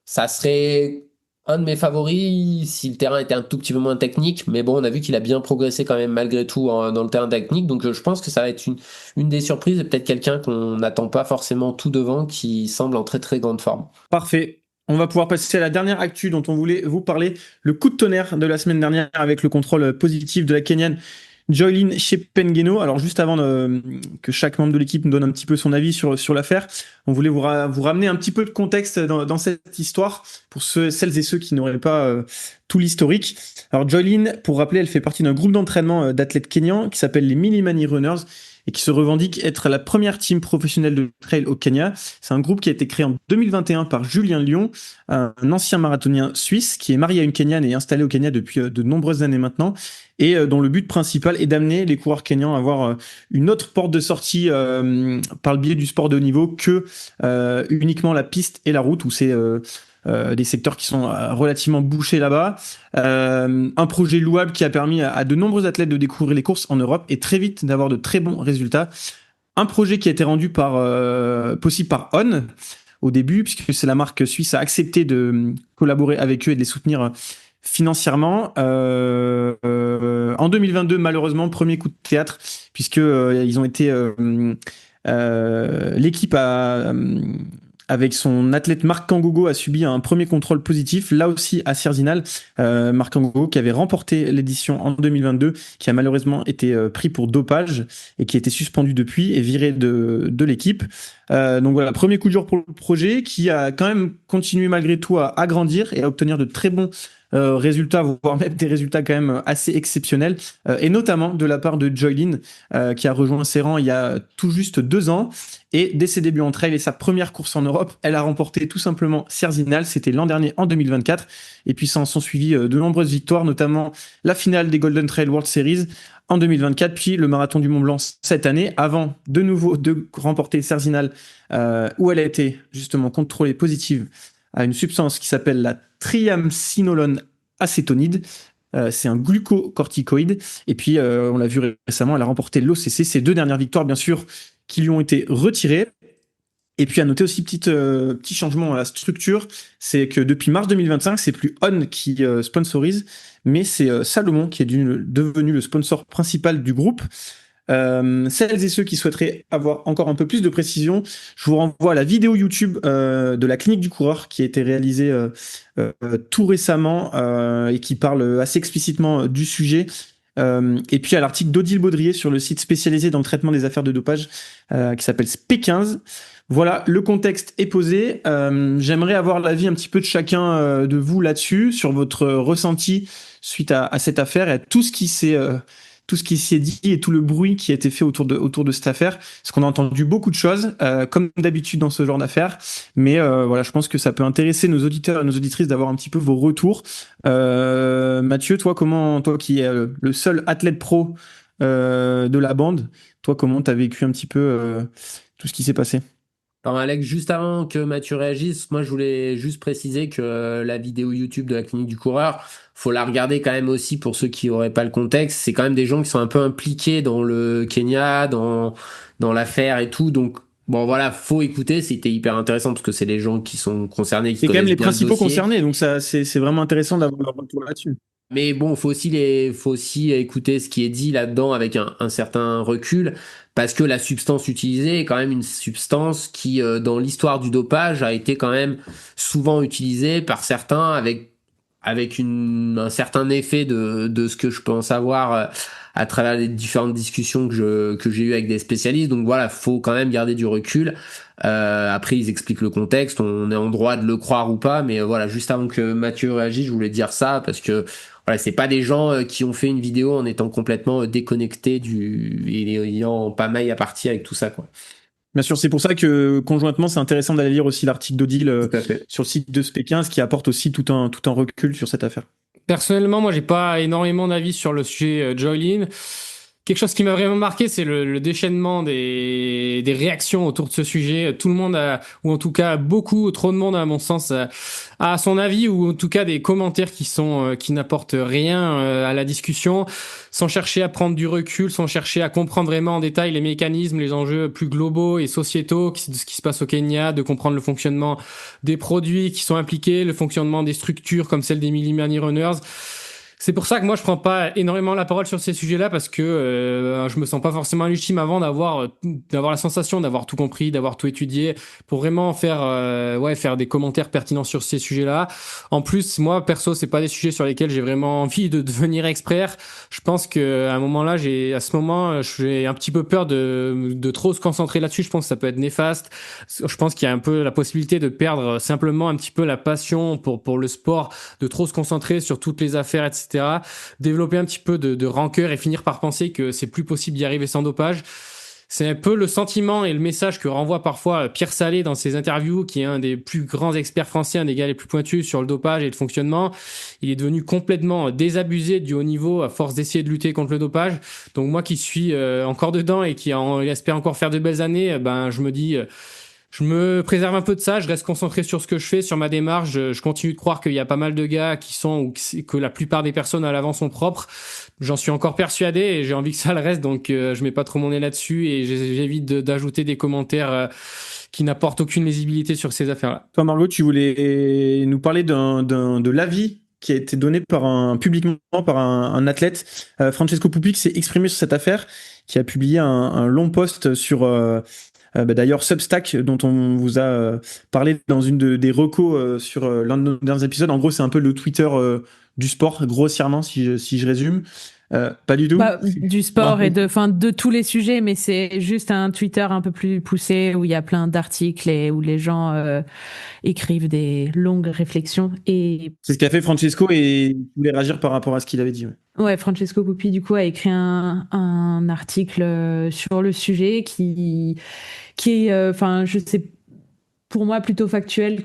Ça serait un de mes favoris si le terrain était un tout petit peu moins technique, mais bon on a vu qu'il a bien progressé quand même malgré tout dans le terrain technique, donc je pense que ça va être une des surprises et peut-être quelqu'un qu'on n'attend pas forcément tout devant qui semble en très très grande forme. Parfait. On va pouvoir passer à la dernière actu dont on voulait vous parler, le coup de tonnerre de la semaine dernière avec le contrôle positif de la Kenyane Joylyn Chepengeno. Alors juste avant que chaque membre de l'équipe nous donne un petit peu son avis sur l'affaire, on voulait vous ramener un petit peu de contexte dans cette histoire pour celles et ceux qui n'auraient pas tout l'historique. Alors Joylyn, pour rappeler, elle fait partie d'un groupe d'entraînement d'athlètes kenyans qui s'appelle les Milimani Runners et qui se revendique être la première team professionnelle de trail au Kenya. C'est un groupe qui a été créé en 2021 par Julien Lyon, un ancien marathonien suisse qui est marié à une Kenyane et installé au Kenya depuis de nombreuses années maintenant, et dont le but principal est d'amener les coureurs kenyans à avoir une autre porte de sortie par le biais du sport de haut niveau que uniquement la piste et la route, où c'est des secteurs qui sont relativement bouchés là-bas. Un projet louable qui a permis à de nombreux athlètes de découvrir les courses en Europe et très vite d'avoir de très bons résultats. Un projet qui a été rendu possible par On au début, puisque c'est la marque suisse a accepté de collaborer avec eux et de les soutenir financièrement. En 2022, malheureusement, premier coup de théâtre, puisque ils ont été l'équipe avec son athlète Marc Kangogo a subi un premier contrôle positif, là aussi à Sierzinal. Marc Kangogo qui avait remporté l'édition en 2022, qui a malheureusement été pris pour dopage et qui a été suspendu depuis et viré de l'équipe. Donc voilà, premier coup dur pour le projet qui a quand même continué malgré tout à grandir et à obtenir de très bons résultats, voire même des résultats quand même assez exceptionnels, et notamment de la part de Joylyn, qui a rejoint ses rangs il y a tout juste 2 ans. Et dès ses débuts en trail et sa première course en Europe, elle a remporté tout simplement Sierzinal, c'était l'an dernier en 2024. Et puis s'en sont suivis de nombreuses victoires, notamment la finale des Golden Trail World Series en 2024, puis le marathon du Mont Blanc cette année, avant de nouveau de remporter Sierzinal, où elle a été justement contrôlée positive à une substance qui s'appelle la triamcinolone acétonide. C'est un glucocorticoïde. Et puis, on l'a vu récemment, elle a remporté l'OCC. Ses 2 dernières victoires, bien sûr, qui lui ont été retirées. Et puis, à noter aussi petit changement à la structure, c'est que depuis mars 2025, c'est plus On qui sponsorise, mais c'est Salomon qui est devenu le sponsor principal du groupe. Celles et ceux qui souhaiteraient avoir encore un peu plus de précision, je vous renvoie à la vidéo YouTube de la clinique du coureur qui a été réalisée tout récemment et qui parle assez explicitement du sujet. Et puis à l'article d'Odile Baudrier sur le site spécialisé dans le traitement des affaires de dopage qui s'appelle SP15. Voilà, le contexte est posé. J'aimerais avoir l'avis un petit peu de chacun de vous là-dessus, sur votre ressenti suite à cette affaire et à tout ce qui s'est dit et tout le bruit qui a été fait autour de cette affaire. Parce qu'on a entendu beaucoup de choses, comme d'habitude dans ce genre d'affaires. Mais voilà, je pense que ça peut intéresser nos auditeurs et nos auditrices d'avoir un petit peu vos retours. Mathieu, toi qui es le seul athlète pro de la bande, toi, comment t'as vécu un petit peu tout ce qui s'est passé? Alors Alex, juste avant que Mathieu réagisse, moi je voulais juste préciser que la vidéo YouTube de la clinique du coureur, faut la regarder quand même aussi pour ceux qui auraient pas le contexte. C'est quand même des gens qui sont un peu impliqués dans le Kenya, dans l'affaire et tout. Donc bon voilà, faut écouter. C'était hyper intéressant parce que c'est les gens qui sont concernés, qui C'est quand même connaissent les bien le principaux dossier. concernés, donc ça, c'est vraiment intéressant d'avoir leur retour là-dessus. Mais bon, faut aussi écouter ce qui est dit là-dedans avec un certain recul, parce que la substance utilisée est quand même une substance qui, dans l'histoire du dopage, a été quand même souvent utilisée par certains avec un certain effet de ce que je peux en savoir à travers les différentes discussions que j'ai eues avec des spécialistes. Donc voilà, faut quand même garder du recul. Après, ils expliquent le contexte, on est en droit de le croire ou pas, mais voilà, juste avant que Mathieu réagisse, je voulais dire ça parce que voilà, c'est pas des gens qui ont fait une vidéo en étant complètement déconnectés et ayant pas maille à partie avec tout ça, quoi. Bien sûr, c'est pour ça que conjointement, c'est intéressant d'aller lire aussi l'article d'Odile Tout à fait. sur le site de SP15 qui apporte aussi tout un recul sur cette affaire. Personnellement, moi, j'ai pas énormément d'avis sur le sujet Joylin. Quelque chose qui m'a vraiment marqué, c'est le déchaînement des réactions autour de ce sujet. Tout le monde a, ou en tout cas beaucoup, trop de monde à mon sens, a son avis, ou en tout cas des commentaires qui n'apportent rien à la discussion, sans chercher à prendre du recul, sans chercher à comprendre vraiment en détail les mécanismes, les enjeux plus globaux et sociétaux de ce qui se passe au Kenya, de comprendre le fonctionnement des produits qui sont impliqués, le fonctionnement des structures comme celle des Millimani Runners. C'est pour ça que moi je prends pas énormément la parole sur ces sujets-là, parce que je me sens pas forcément légitime avant d'avoir la sensation d'avoir tout compris, d'avoir tout étudié pour vraiment faire des commentaires pertinents sur ces sujets-là. En plus, moi perso, c'est pas des sujets sur lesquels j'ai vraiment envie de devenir expert. Je pense que à un moment là, j'ai un petit peu peur de trop se concentrer là-dessus. Je pense que ça peut être néfaste. Je pense qu'il y a un peu la possibilité de perdre simplement un petit peu la passion pour le sport, de trop se concentrer sur toutes les affaires, etc. Développer un petit peu de rancœur et finir par penser que c'est plus possible d'y arriver sans dopage. C'est un peu le sentiment et le message que renvoie parfois Pierre Salé dans ses interviews, qui est un des plus grands experts français, un des gars les plus pointus sur le dopage et le fonctionnement. Il est devenu complètement désabusé du haut niveau à force d'essayer de lutter contre le dopage. Donc moi qui suis encore dedans et qui espère encore faire de belles années, je me dis... je me préserve un peu de ça, je reste concentré sur ce que je fais, sur ma démarche. Je continue de croire qu'il y a pas mal de gars ou que la plupart des personnes à l'avant sont propres. J'en suis encore persuadé et j'ai envie que ça le reste, donc je mets pas trop mon nez là-dessus et j'évite d'ajouter des commentaires qui n'apportent aucune lisibilité sur ces affaires-là. Toi, Margot, tu voulais nous parler de l'avis qui a été donné publiquement par un athlète. Francesco Pupi qui s'est exprimé sur cette affaire, qui a publié un long post sur... d'ailleurs, Substack, dont on vous a parlé dans des recos sur l'un de nos derniers épisodes. En gros, c'est un peu le Twitter du sport, grossièrement, si je résume. Pas du tout. Du sport et de tous les sujets, mais c'est juste un Twitter un peu plus poussé où il y a plein d'articles et où les gens écrivent des longues réflexions. Et c'est ce qu'a fait Francesco et il voulait réagir par rapport à ce qu'il avait dit. Ouais, Francesco Pupi, du coup, a écrit un article sur le sujet qui est, je sais, pour moi, plutôt factuel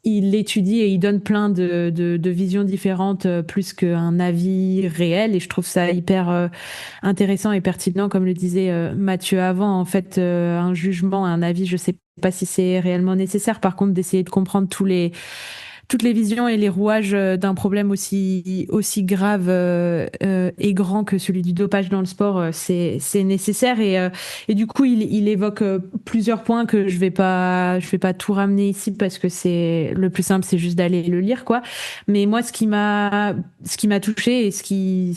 il étudie et il donne plein de visions différentes, plus qu'un avis réel, et je trouve ça hyper intéressant et pertinent, comme le disait Mathieu avant. En fait, un jugement, un avis, je sais pas si c'est réellement nécessaire. Par contre, d'essayer de comprendre toutes les visions et les rouages d'un problème aussi grave et grand que celui du dopage dans le sport, c'est nécessaire. Et du coup, il évoque plusieurs points que je vais pas tout ramener ici, parce que c'est le plus simple, c'est juste d'aller le lire, quoi. Mais moi, ce qui m'a touché et ce qui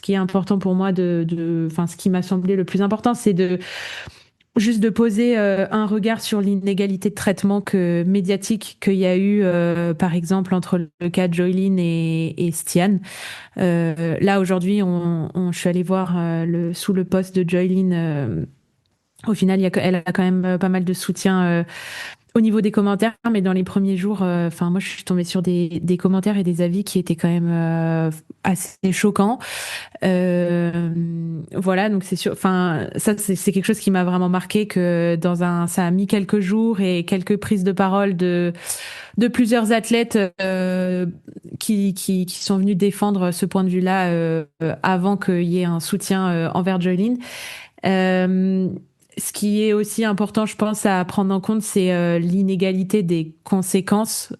est important pour moi ce qui m'a semblé le plus important, c'est juste de poser un regard sur l'inégalité de traitement médiatique qu'il y a eu, par exemple, entre le cas de Joylin et Stian. Là, aujourd'hui, je suis allée voir sous le post de Joylin. Au final, elle a quand même pas mal de soutien au niveau des commentaires, mais dans les premiers jours, enfin moi je suis tombée sur des commentaires et des avis qui étaient quand même assez choquants. Voilà, donc c'est sûr. Enfin, ça c'est quelque chose qui m'a vraiment marqué que ça a mis quelques jours et quelques prises de parole de plusieurs athlètes qui sont venus défendre ce point de vue-là avant qu'il y ait un soutien envers Joylin. Ce qui est aussi important, je pense, à prendre en compte, c'est l'inégalité des conséquences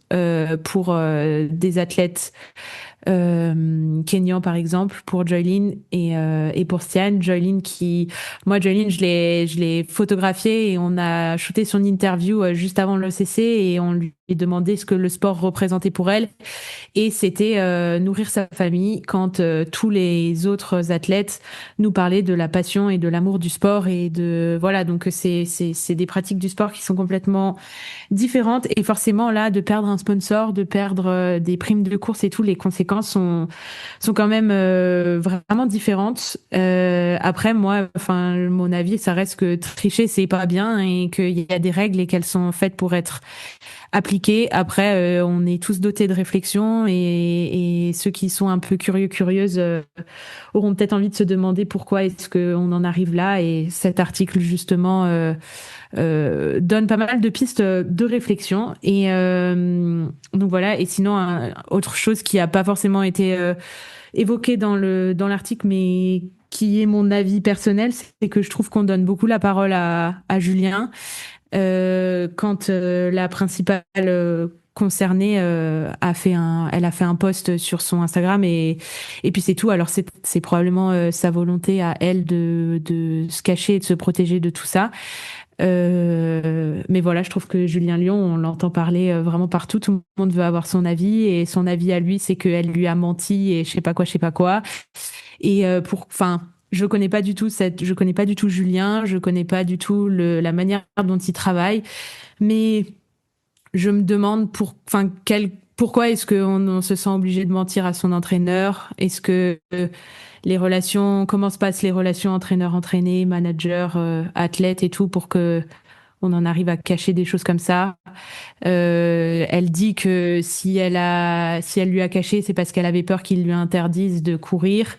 pour des athlètes Kenyan par exemple pour Joylin et pour Stian. Joylin je l'ai photographié et on a shooté son interview juste avant le CC et on lui demandé ce que le sport représentait pour elle et c'était nourrir sa famille quand tous les autres athlètes nous parlaient de la passion et de l'amour du sport et de voilà, donc c'est des pratiques du sport qui sont complètement différentes et forcément là de perdre un sponsor, de perdre des primes de course et tout, les conséquences sont quand même vraiment différentes. Après moi, enfin mon avis, ça reste que tricher c'est pas bien et qu'il y a des règles et qu'elles sont faites pour être appliquées. Après, on est tous dotés de réflexion et ceux qui sont un peu curieuses auront peut-être envie de se demander pourquoi est-ce qu'on en arrive là. Et cet article justement donne pas mal de pistes de réflexion. Et donc voilà. Et sinon, autre chose qui a pas forcément été évoquée dans l'article, mais qui est mon avis personnel, c'est que je trouve qu'on donne beaucoup la parole à Julien. Quand la principale concernée elle a fait un post sur son Instagram et puis c'est tout. Alors c'est probablement sa volonté à elle de se cacher et de se protéger de tout ça. Mais voilà, je trouve que Julien Lyon, on l'entend parler vraiment partout. Tout le monde veut avoir son avis et son avis à lui, c'est qu'elle lui a menti et je sais pas quoi. Et enfin, je connais pas du tout Julien, je connais pas du tout la manière dont il travaille, mais je me demande pourquoi est-ce qu'on se sent obligé de mentir à son entraîneur? Est-ce que comment se passent les relations entraîneur-entraîné, manager, athlète et tout pour que on en arrive à cacher des choses comme ça? Elle dit que si elle lui a caché, c'est parce qu'elle avait peur qu'il lui interdise de courir.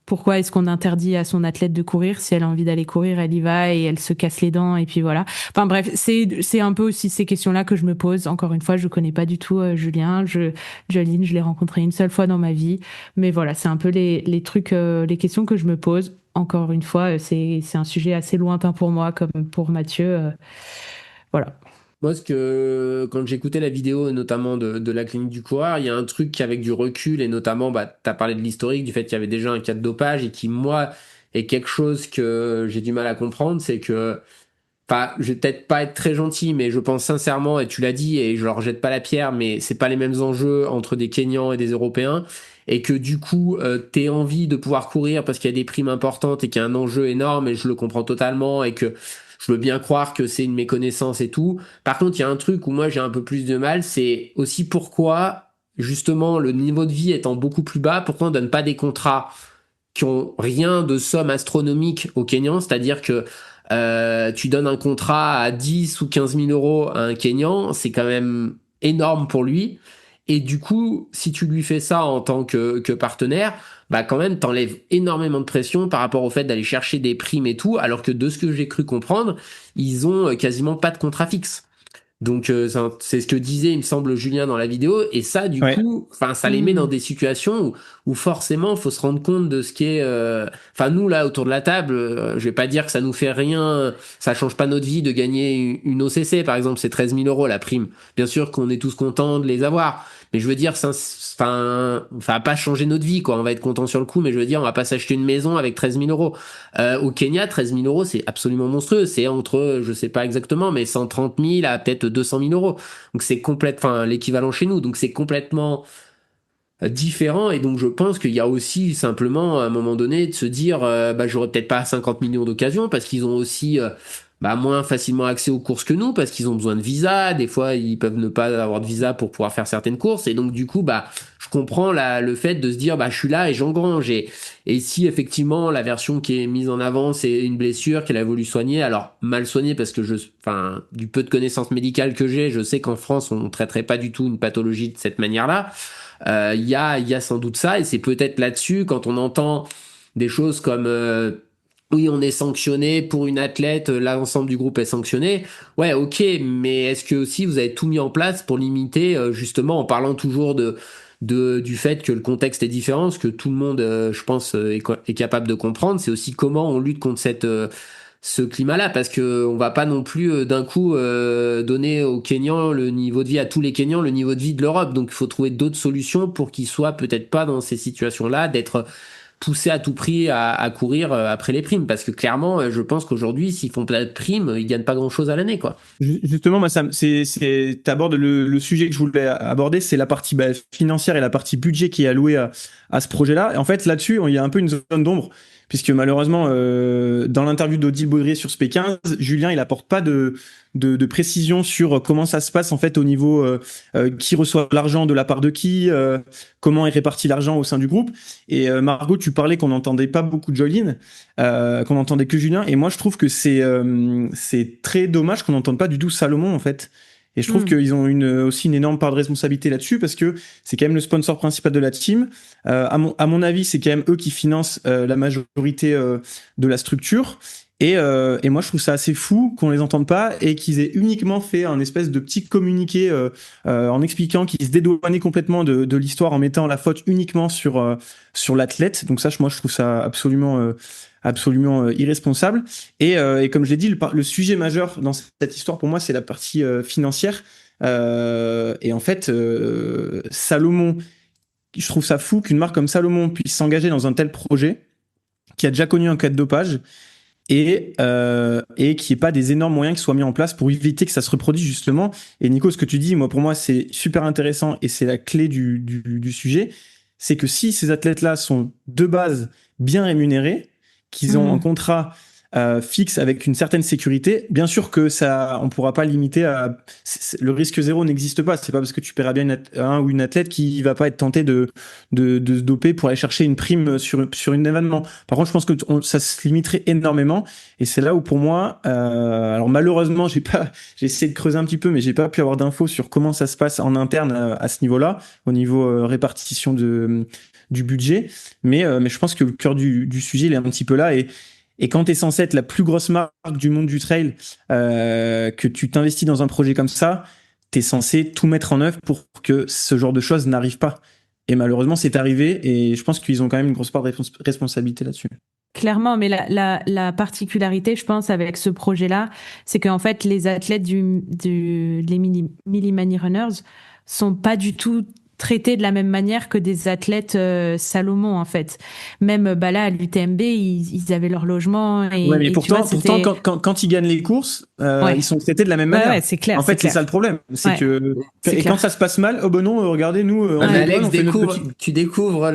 Pourquoi est-ce qu'on interdit à son athlète de courir? Si elle a envie d'aller courir, elle y va et elle se casse les dents et puis voilà. Enfin bref, c'est un peu aussi ces questions-là que je me pose. Encore une fois, je connais pas du tout Julien. Joline, je l'ai rencontré une seule fois dans ma vie, mais voilà, c'est un peu les trucs, les questions que je me pose. Encore une fois, c'est un sujet assez lointain pour moi, comme pour Mathieu. Voilà. Moi, quand j'écoutais la vidéo, notamment de la clinique du coureur, il y a un truc qui, avec du recul, et notamment, t'as parlé de l'historique, du fait qu'il y avait déjà un cas de dopage, et qui, moi, est quelque chose que j'ai du mal à comprendre, c'est que, enfin, je vais peut-être pas être très gentil, mais je pense sincèrement, et tu l'as dit, et je leur jette pas la pierre, mais c'est pas les mêmes enjeux entre des Kenyans et des Européens, et que du coup, t'aies envie de pouvoir courir parce qu'il y a des primes importantes et qu'il y a un enjeu énorme, et je le comprends totalement, et que je veux bien croire que c'est une méconnaissance et tout. Par contre, il y a un truc où moi j'ai un peu plus de mal, c'est aussi pourquoi, justement, le niveau de vie étant beaucoup plus bas, pourquoi on donne pas des contrats qui ont rien de somme astronomique aux Kenyans, c'est-à-dire que tu donnes un contrat à 10 ou 15 000 euros à un Kenyan, c'est quand même énorme pour lui. Et du coup, si tu lui fais ça en tant que partenaire, bah quand même, t'enlèves énormément de pression par rapport au fait d'aller chercher des primes et tout, alors que de ce que j'ai cru comprendre, ils ont quasiment pas de contrat fixe. Donc c'est ce que disait, il me semble, Julien dans la vidéo, et ça, du coup, enfin, ça les met dans des situations où forcément, faut se rendre compte de ce qui est. Enfin, nous là, autour de la table, je vais pas dire que ça nous fait rien, ça change pas notre vie de gagner une OCC, par exemple, c'est 13 000 euros la prime. Bien sûr qu'on est tous contents de les avoir, mais je veux dire, ça va pas changer notre vie, quoi. On va être content sur le coup, mais je veux dire, on va pas s'acheter une maison avec 13 000 euros. Au Kenya, 13 000 euros, c'est absolument monstrueux. C'est entre, je sais pas exactement, mais 130 000 à peut-être 200 000 euros. Donc c'est l'équivalent chez nous. Donc c'est complètement différent, et donc je pense qu'il y a aussi simplement à un moment donné de se dire j'aurais peut-être pas 50 millions d'occasions parce qu'ils ont aussi moins facilement accès aux courses que nous parce qu'ils ont besoin de visa, des fois ils peuvent ne pas avoir de visa pour pouvoir faire certaines courses, et donc du coup je comprends le fait de se dire je suis là et j'engrange, et si effectivement la version qui est mise en avant c'est une blessure qu'elle a voulu soigner, alors mal soigner parce que du peu de connaissances médicales que j'ai, je sais qu'en France on traiterait pas du tout une pathologie de cette manière-là. Il y a sans doute ça, et c'est peut-être là-dessus quand on entend des choses comme oui, on est sanctionné pour une athlète, l'ensemble du groupe est sanctionné. Ouais, ok, mais est-ce que aussi vous avez tout mis en place pour limiter, justement, en parlant toujours du fait que le contexte est différent, ce que tout le monde, je pense, est capable de comprendre, c'est aussi comment on lutte contre ce climat-là, parce que on va pas non plus d'un coup donner aux Kenyans le niveau de vie, à tous les Kenyans le niveau de vie de l'Europe. Donc il faut trouver d'autres solutions pour qu'ils soient peut-être pas dans ces situations-là, d'être poussés à tout prix à courir après les primes, parce que clairement je pense qu'aujourd'hui s'ils font pas de primes ils gagnent pas grand-chose à l'année, quoi. Justement, moi, t'abordes le sujet que je voulais aborder, c'est la partie financière et la partie budget qui est allouée à ce projet-là. Et en fait, là-dessus, il y a un peu une zone d'ombre, puisque malheureusement, dans l'interview d'Odile Baudrier sur SP15, Julien, il apporte pas de précision sur comment ça se passe en fait au niveau qui reçoit l'argent de la part de qui, comment est réparti l'argent au sein du groupe. Et Margot, tu parlais qu'on n'entendait pas beaucoup de Joline, qu'on n'entendait que Julien. Et moi, je trouve que c'est très dommage qu'on n'entende pas du tout Salomon en fait. Et je trouve qu'ils ont aussi une énorme part de responsabilité là-dessus, parce que c'est quand même le sponsor principal de la team. À mon avis, c'est quand même eux qui financent la majorité de la structure. Et moi, je trouve ça assez fou qu'on les entende pas et qu'ils aient uniquement fait un espèce de petit communiqué en expliquant qu'ils se dédouanaient complètement de l'histoire en mettant la faute uniquement sur l'athlète. Donc ça, moi, je trouve ça absolument irresponsable. Et comme je l'ai dit, le sujet majeur dans cette histoire pour moi, c'est la partie financière. Et en fait, Salomon, je trouve ça fou qu'une marque comme Salomon puisse s'engager dans un tel projet qui a déjà connu un cas de dopage et qu'il n'y ait pas des énormes moyens qui soient mis en place pour éviter que ça se reproduise justement. Et Nico, ce que tu dis, pour moi, c'est super intéressant et c'est la clé du sujet. C'est que si ces athlètes-là sont de base bien rémunérés, qu'ils ont un contrat fixe avec une certaine sécurité, bien sûr que on pourra pas limiter le risque zéro n'existe pas. C'est pas parce que tu paieras bien un ou une athlète qui va pas être tenté de se doper pour aller chercher une prime sur un événement. Par contre, je pense que ça se limiterait énormément, et c'est là où pour moi, alors malheureusement, j'ai essayé de creuser un petit peu, mais j'ai pas pu avoir d'infos sur comment ça se passe en interne à ce niveau-là, au niveau répartition du budget, mais je pense que le cœur du sujet il est un petit peu là, et quand tu es censé être la plus grosse marque du monde du trail, que tu t'investis dans un projet comme ça, tu es censé tout mettre en œuvre pour que ce genre de choses n'arrive pas. Et malheureusement, c'est arrivé, et je pense qu'ils ont quand même une grosse part de responsabilité là-dessus. Clairement, mais la particularité, je pense, avec ce projet-là, c'est qu'en fait, les athlètes les Mini Money Runners sont pas du tout traités de la même manière que des athlètes Salomon, en fait. Même là, à l'UTMB, ils avaient leur logement. Ouais, mais pourtant, quand ils gagnent les courses, ils sont traités de la même manière. Ouais, c'est clair. En fait, c'est ça le problème. C'est que quand ça se passe mal, oh ben non, regardez, nous, Alex, tu découvres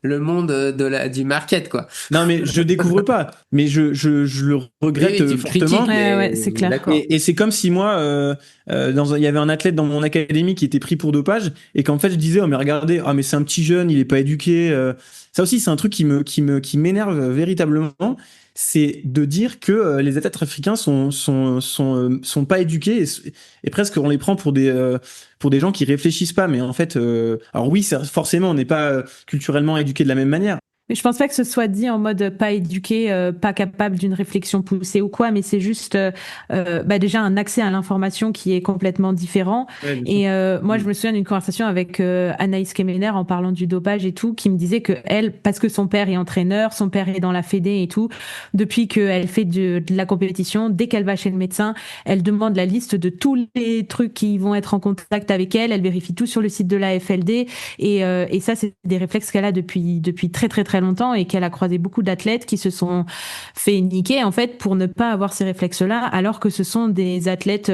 le monde du market, quoi. Non, mais je découvre pas. Mais je le regrette fortement. Ouais, c'est clair. Et c'est comme si moi, il y avait un athlète dans mon académie qui était pris pour dopage, et qu'en fait je disais, oh mais regardez, mais c'est un petit jeune, il est pas éduqué. Ça aussi, c'est un truc qui m'énerve véritablement. C'est de dire que les athlètes africains sont pas éduqués, et presque on les prend pour des gens qui réfléchissent pas. Mais en fait, alors oui, forcément, on n'est pas culturellement éduqués de la même manière. Mais je pense pas que ce soit dit en mode pas éduqué, pas capable d'une réflexion poussée ou quoi, mais c'est juste déjà un accès à l'information qui est complètement différent. Ouais, et moi, je me souviens d'une conversation avec Anaïs Kemener en parlant du dopage et tout, qui me disait que elle, parce que son père est entraîneur, son père est dans la fédé et tout, depuis qu'elle fait de la compétition, dès qu'elle va chez le médecin, elle demande la liste de tous les trucs qui vont être en contact avec elle. Elle vérifie tout sur le site de la FLD, et ça, c'est des réflexes qu'elle a depuis très très très très longtemps et qu'elle a croisé beaucoup d'athlètes qui se sont fait niquer en fait pour ne pas avoir ces réflexes-là, alors que ce sont des athlètes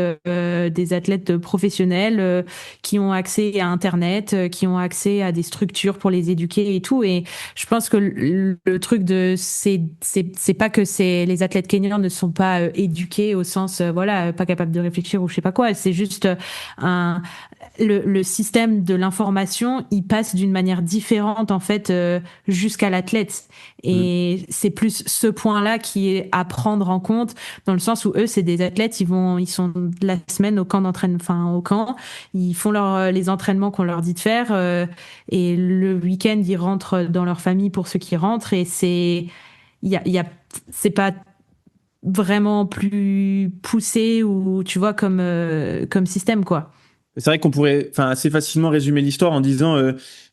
professionnels qui ont accès à Internet, qui ont accès à des structures pour les éduquer et tout. Et je pense que le truc c'est pas que les athlètes kenyans ne sont pas éduqués au sens voilà, pas capables de réfléchir ou je sais pas quoi. C'est juste le système de l'information, il passe d'une manière différente en fait jusqu'à l'athlète. Et c'est plus ce point-là qui est à prendre en compte, dans le sens où eux, c'est des athlètes, ils sont la semaine au camp d'entraînement, enfin au camp, ils font les entraînements qu'on leur dit de faire, et le week-end ils rentrent dans leur famille pour ceux qui rentrent, et c'est pas vraiment plus poussé ou tu vois comme système quoi. C'est vrai qu'on pourrait assez facilement résumer l'histoire en disant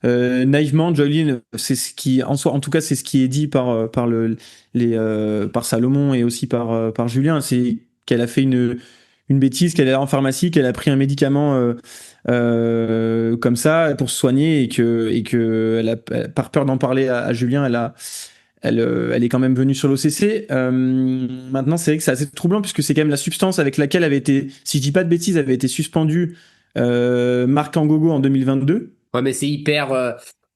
naïvement, Jolene, c'est ce qui, en soi, en tout cas, c'est ce qui est dit par par Salomon et aussi par Julien, c'est qu'elle a fait une bêtise, qu'elle est en pharmacie, qu'elle a pris un médicament comme ça pour se soigner et que elle a, par peur d'en parler à Julien, elle est quand même venue sur l'OCC. Maintenant, c'est vrai que c'est assez troublant puisque c'est quand même la substance avec laquelle avait été, si je dis pas de bêtises, avait été suspendue Marc Angogo en 2022. Ouais, mais c'est hyper.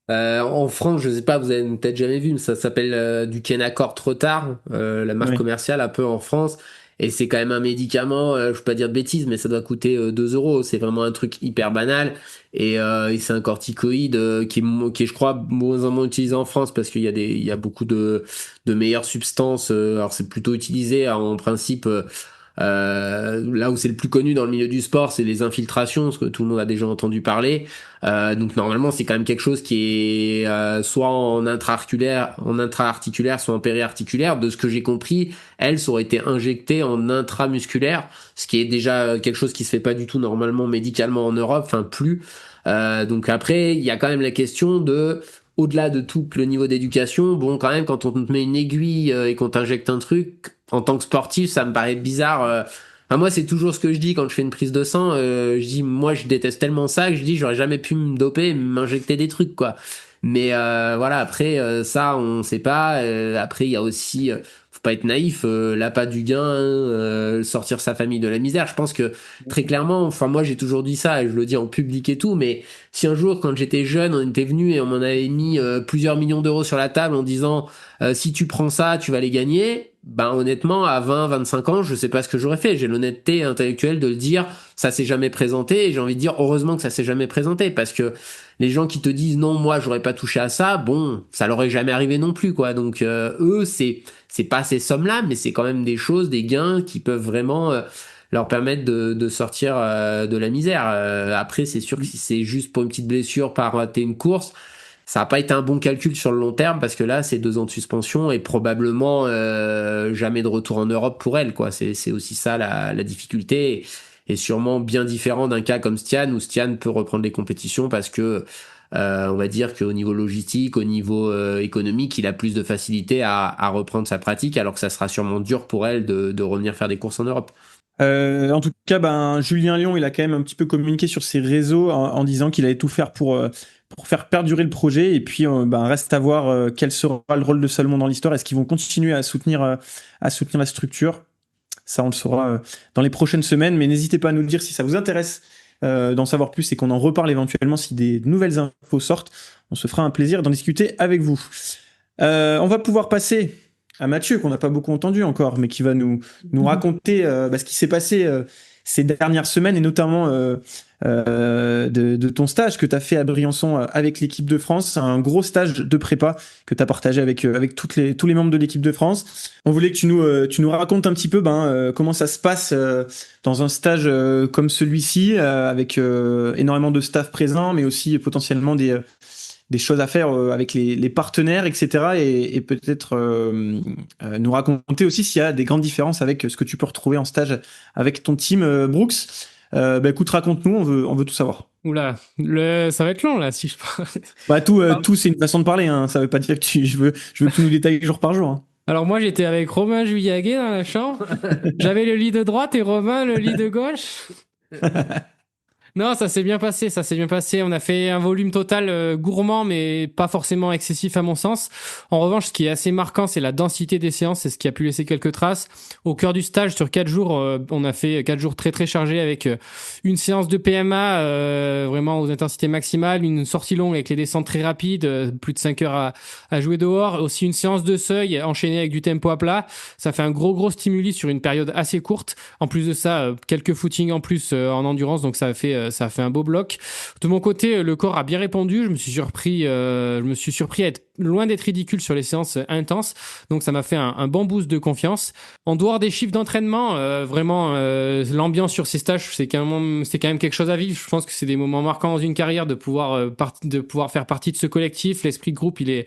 En France, je sais pas, vous avez peut-être jamais vu, mais ça s'appelle du Kenacort trop tard, la marque Oui. commerciale un peu en France. Et c'est quand même un médicament, je veux pas dire de bêtises, mais ça doit coûter 2 euros. C'est vraiment un truc hyper banal. Et c'est un corticoïde qui est, je crois, moins en moins utilisé en France parce il y a beaucoup de meilleures substances. Alors c'est plutôt utilisé en principe. Là où c'est le plus connu dans le milieu du sport, c'est les infiltrations, parce que tout le monde a déjà entendu parler. Donc normalement, c'est quand même quelque chose qui est soit en intra-articulaire, soit en périarticulaire. De ce que j'ai compris, elle, ça aurait été injecté en intramusculaire, ce qui est déjà quelque chose qui se fait pas du tout normalement médicalement en Europe, enfin plus. Donc après, il y a quand même la question de au-delà de tout le niveau d'éducation, bon, quand même, quand on te met une aiguille et qu'on t'injecte un truc, en tant que sportif, ça me paraît bizarre. Enfin, moi, c'est toujours ce que je dis quand je fais une prise de sang. Je dis, moi, je déteste tellement ça que je dis, j'aurais jamais pu me doper, m'injecter des trucs, quoi. Mais voilà, après, ça, on sait pas. Après, il y a aussi, faut pas être naïf, l'appât du gain, sortir sa famille de la misère. Je pense que très clairement, enfin, moi, j'ai toujours dit ça et je le dis en public et tout, mais si un jour, quand j'étais jeune, on était venu et on m'en avait mis plusieurs millions d'euros sur la table en disant, si tu prends ça, tu vas les gagner. Ben honnêtement, à 20, 25 ans, je sais pas ce que j'aurais fait. J'ai l'honnêteté intellectuelle de le dire, ça s'est jamais présenté, et j'ai envie de dire heureusement que ça s'est jamais présenté, parce que les gens qui te disent non, moi j'aurais pas touché à ça, bon, ça leur est jamais arrivé non plus, quoi. Donc eux, c'est pas ces sommes-là, mais c'est quand même des choses, des gains qui peuvent vraiment leur permettre de sortir de la misère. Après, c'est sûr que si c'est juste pour une petite blessure par rater une course, ça n'a pas été un bon calcul sur le long terme parce que là, c'est 2 ans de suspension et probablement jamais de retour en Europe pour elle, quoi. C'est aussi ça la difficulté et sûrement bien différent d'un cas comme Stian où Stian peut reprendre les compétitions parce que on va dire qu'au niveau logistique, au niveau économique, il a plus de facilité à reprendre sa pratique alors que ça sera sûrement dur pour elle de revenir faire des courses en Europe. En tout cas, Julien Lion, il a quand même un petit peu communiqué sur ses réseaux en disant qu'il allait tout faire pour faire perdurer le projet. Et puis, reste à voir quel sera le rôle de Salomon dans l'histoire. Est-ce qu'ils vont continuer à soutenir la structure? Ça, on le saura dans les prochaines semaines. Mais n'hésitez pas à nous le dire si ça vous intéresse d'en savoir plus et qu'on en reparle éventuellement si des nouvelles infos sortent. On se fera un plaisir d'en discuter avec vous. On va pouvoir passer à Mathieu, qu'on n'a pas beaucoup entendu encore, mais qui va nous raconter ce qui s'est passé ces dernières semaines, et notamment de ton stage que tu as fait à Briançon avec l'équipe de France, un gros stage de prépa que tu as partagé avec tous les membres de l'équipe de France. On voulait que tu nous racontes un petit peu comment ça se passe dans un stage comme celui-ci, avec énormément de staff présent, mais aussi potentiellement des choses à faire avec les partenaires, etc. Et peut-être nous raconter aussi s'il y a des grandes différences avec ce que tu peux retrouver en stage avec ton team, Brooks. Écoute, raconte-nous, on veut tout savoir. Oula, ça va être long là si je parle. Tout c'est une façon de parler, hein. Ça veut pas dire que je veux que tu nous détailles jour par jour, hein. Alors moi j'étais avec Romain Juillaguet dans la chambre. J'avais le lit de droite et Romain le lit de gauche. Non, ça s'est bien passé, ça s'est bien passé. On a fait un volume total gourmand, mais pas forcément excessif à mon sens. En revanche, ce qui est assez marquant, c'est la densité des séances, c'est ce qui a pu laisser quelques traces. Au cœur du stage, sur 4 jours, on a fait 4 jours très très chargés avec une séance de PMA vraiment aux intensités maximales, une sortie longue avec les descentes très rapides, plus de 5 heures à jouer dehors, aussi une séance de seuil enchaînée avec du tempo à plat. Ça fait un gros stimuli sur une période assez courte. En plus de ça, quelques footings en plus en endurance, donc ça a fait un beau bloc. De mon côté, le corps a bien répondu. Je me suis surpris à être loin d'être ridicule sur les séances intenses. Donc ça m'a fait un bon boost de confiance. En dehors des chiffres d'entraînement, vraiment l'ambiance sur ces stages, c'est quand même quelque chose à vivre. Je pense que c'est des moments marquants dans une carrière de pouvoir faire partie de ce collectif. L'esprit de groupe, il est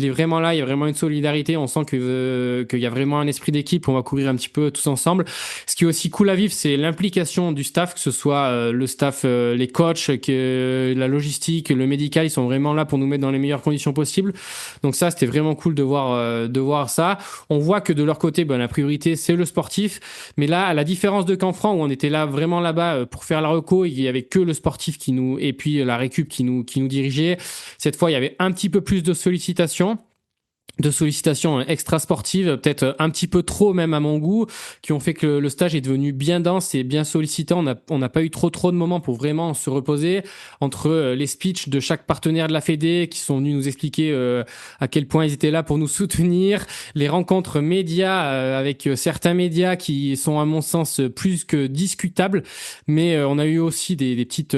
vraiment là. Il y a vraiment une solidarité. On sent qu'il y a vraiment un esprit d'équipe. On va courir un petit peu tous ensemble. Ce qui est aussi cool à vivre, c'est l'implication du staff, que ce soit le staff, les coachs, que la logistique, le médical, ils sont vraiment là pour nous mettre dans les meilleures conditions possibles. Donc ça, c'était vraiment cool de voir ça. On voit que de leur côté, la priorité, c'est le sportif. Mais là, à la différence de Canfranc, où on était là vraiment là-bas pour faire la reco, il y avait que le sportif et puis la récup qui nous dirigeait. Cette fois, il y avait un petit peu plus de sollicitations extra sportives, peut-être un petit peu trop même à mon goût, qui ont fait que le stage est devenu bien dense et bien sollicitant. On n'a pas eu trop de moments pour vraiment se reposer entre les speeches de chaque partenaire de la Fédé qui sont venus nous expliquer à quel point ils étaient là pour nous soutenir, les rencontres médias avec certains médias qui sont à mon sens plus que discutables, mais on a eu aussi des petites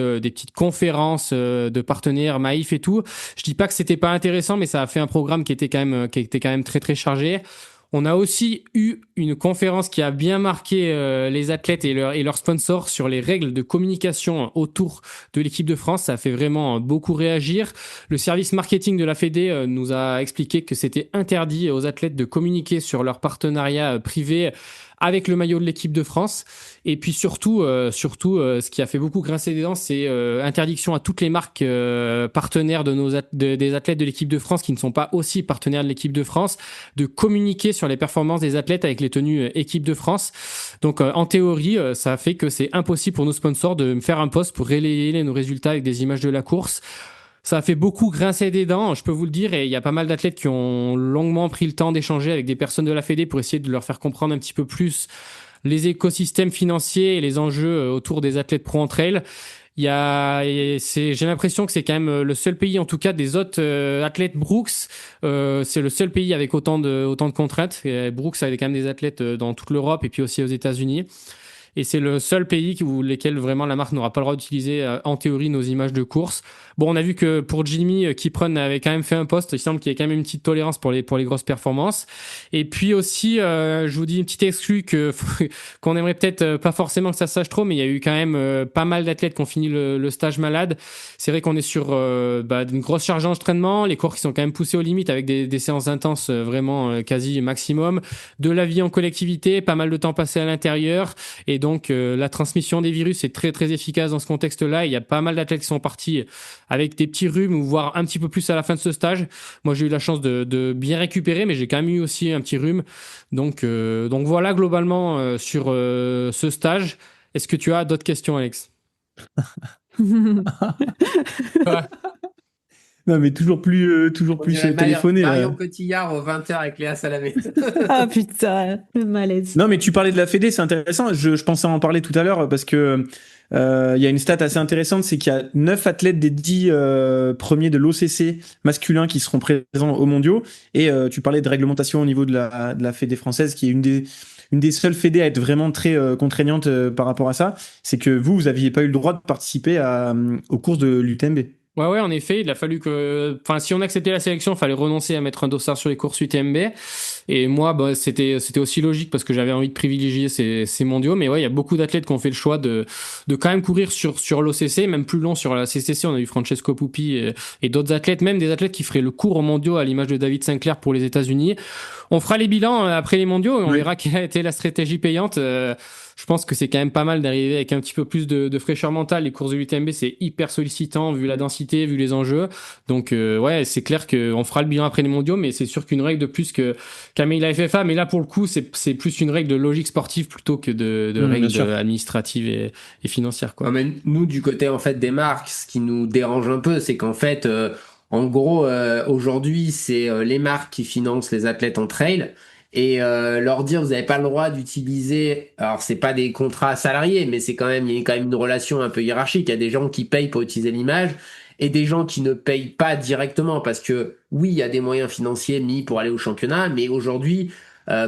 conférences de partenaires Maïf et tout. Je dis pas que c'était pas intéressant, mais ça a fait un programme qui était quand même très très chargé. On a aussi eu une conférence qui a bien marqué les athlètes et leurs sponsors sur les règles de communication autour de l'équipe de France. Ça a fait vraiment beaucoup réagir. Le service marketing de la Fédé nous a expliqué que c'était interdit aux athlètes de communiquer sur leur partenariat privé avec le maillot de l'équipe de France. Et puis surtout, ce qui a fait beaucoup grincer des dents, c'est interdiction à toutes les marques partenaires des athlètes de l'équipe de France qui ne sont pas aussi partenaires de l'équipe de France, de communiquer sur les performances des athlètes avec les tenues équipe de France. Donc en théorie, ça fait que c'est impossible pour nos sponsors de me faire un post pour relayer nos résultats avec des images de la course. Ça a fait beaucoup grincer des dents, je peux vous le dire, et il y a pas mal d'athlètes qui ont longuement pris le temps d'échanger avec des personnes de la Fédé pour essayer de leur faire comprendre un petit peu plus les écosystèmes financiers et les enjeux autour des athlètes pro en trail. J'ai l'impression que c'est quand même le seul pays, en tout cas des autres athlètes Brooks, c'est le seul pays avec autant de contraintes. Et Brooks avait quand même des athlètes dans toute l'Europe et puis aussi aux États-Unis. Et c'est le seul pays où lesquels vraiment la marque n'aura pas le droit d'utiliser en théorie nos images de course. Bon, on a vu que pour Jimmy, Kipron avait quand même fait un post. Il semble qu'il y ait quand même une petite tolérance pour les grosses performances. Et puis aussi, je vous dis une petite exclue qu'on aimerait peut-être pas forcément que ça se sache trop, mais il y a eu quand même pas mal d'athlètes qui ont fini le stage malade. C'est vrai qu'on est sur une grosse charge d'entraînement, les cours qui sont quand même poussés aux limites avec des séances intenses vraiment quasi maximum, de la vie en collectivité, pas mal de temps passé à l'intérieur. Et donc, la transmission des virus est très, très efficace dans ce contexte-là. Il y a pas mal d'athlètes qui sont partis avec des petits rhumes ou voire un petit peu plus à la fin de ce stage. Moi, j'ai eu la chance de bien récupérer, mais j'ai quand même eu aussi un petit rhume. Donc voilà, globalement, sur ce stage. Est-ce que tu as d'autres questions, Alex? Ouais. Non, mais toujours plus téléphoné. Marion Cotillard aux 20h avec Léa Salamé. Ah putain, le malaise. Non, mais tu parlais de la Fédé, c'est intéressant. Je pensais en parler tout à l'heure parce que il y a une stat assez intéressante, c'est qu'il y a 9 athlètes des 10 premiers de l'OCC masculin qui seront présents aux mondiaux. Et tu parlais de réglementation au niveau de la Fédé française, qui est une des seules fédés à être vraiment très contraignante par rapport à ça. C'est que vous aviez pas eu le droit de participer aux courses de l'UTMB. Ouais, en effet, il a fallu si on acceptait la sélection, il fallait renoncer à mettre un dossard sur les courses UTMB. Et moi, c'était aussi logique parce que j'avais envie de privilégier ces mondiaux. Mais ouais, il y a beaucoup d'athlètes qui ont fait le choix de quand même courir sur l'OCC, même plus long sur la CCC. On a eu Francesco Pupi et d'autres athlètes, même des athlètes qui feraient le cours aux mondiaux à l'image de David Sinclair pour les États-Unis. On fera les bilans après les mondiaux et on verra quelle a été la stratégie payante. je pense que c'est quand même pas mal d'arriver avec un petit peu plus de fraîcheur mentale. Les courses de l'UTMB, c'est hyper sollicitant vu la densité, vu les enjeux. Donc ouais, c'est clair qu'on fera le bilan après les mondiaux, mais c'est sûr qu'une règle de plus qu'a mis la FFA, mais là pour le coup, c'est plus une règle de logique sportive plutôt que de règles administratives et financières, quoi. Non, mais nous, du côté en fait des marques, ce qui nous dérange un peu, c'est qu'en fait, en gros, aujourd'hui, c'est les marques qui financent les athlètes en trail et leur dire vous n'avez pas le droit d'utiliser. Alors, c'est pas des contrats salariés, mais il y a quand même une relation un peu hiérarchique. Il y a des gens qui payent pour utiliser l'image et des gens qui ne payent pas directement parce que oui, il y a des moyens financiers mis pour aller au championnat, mais aujourd'hui.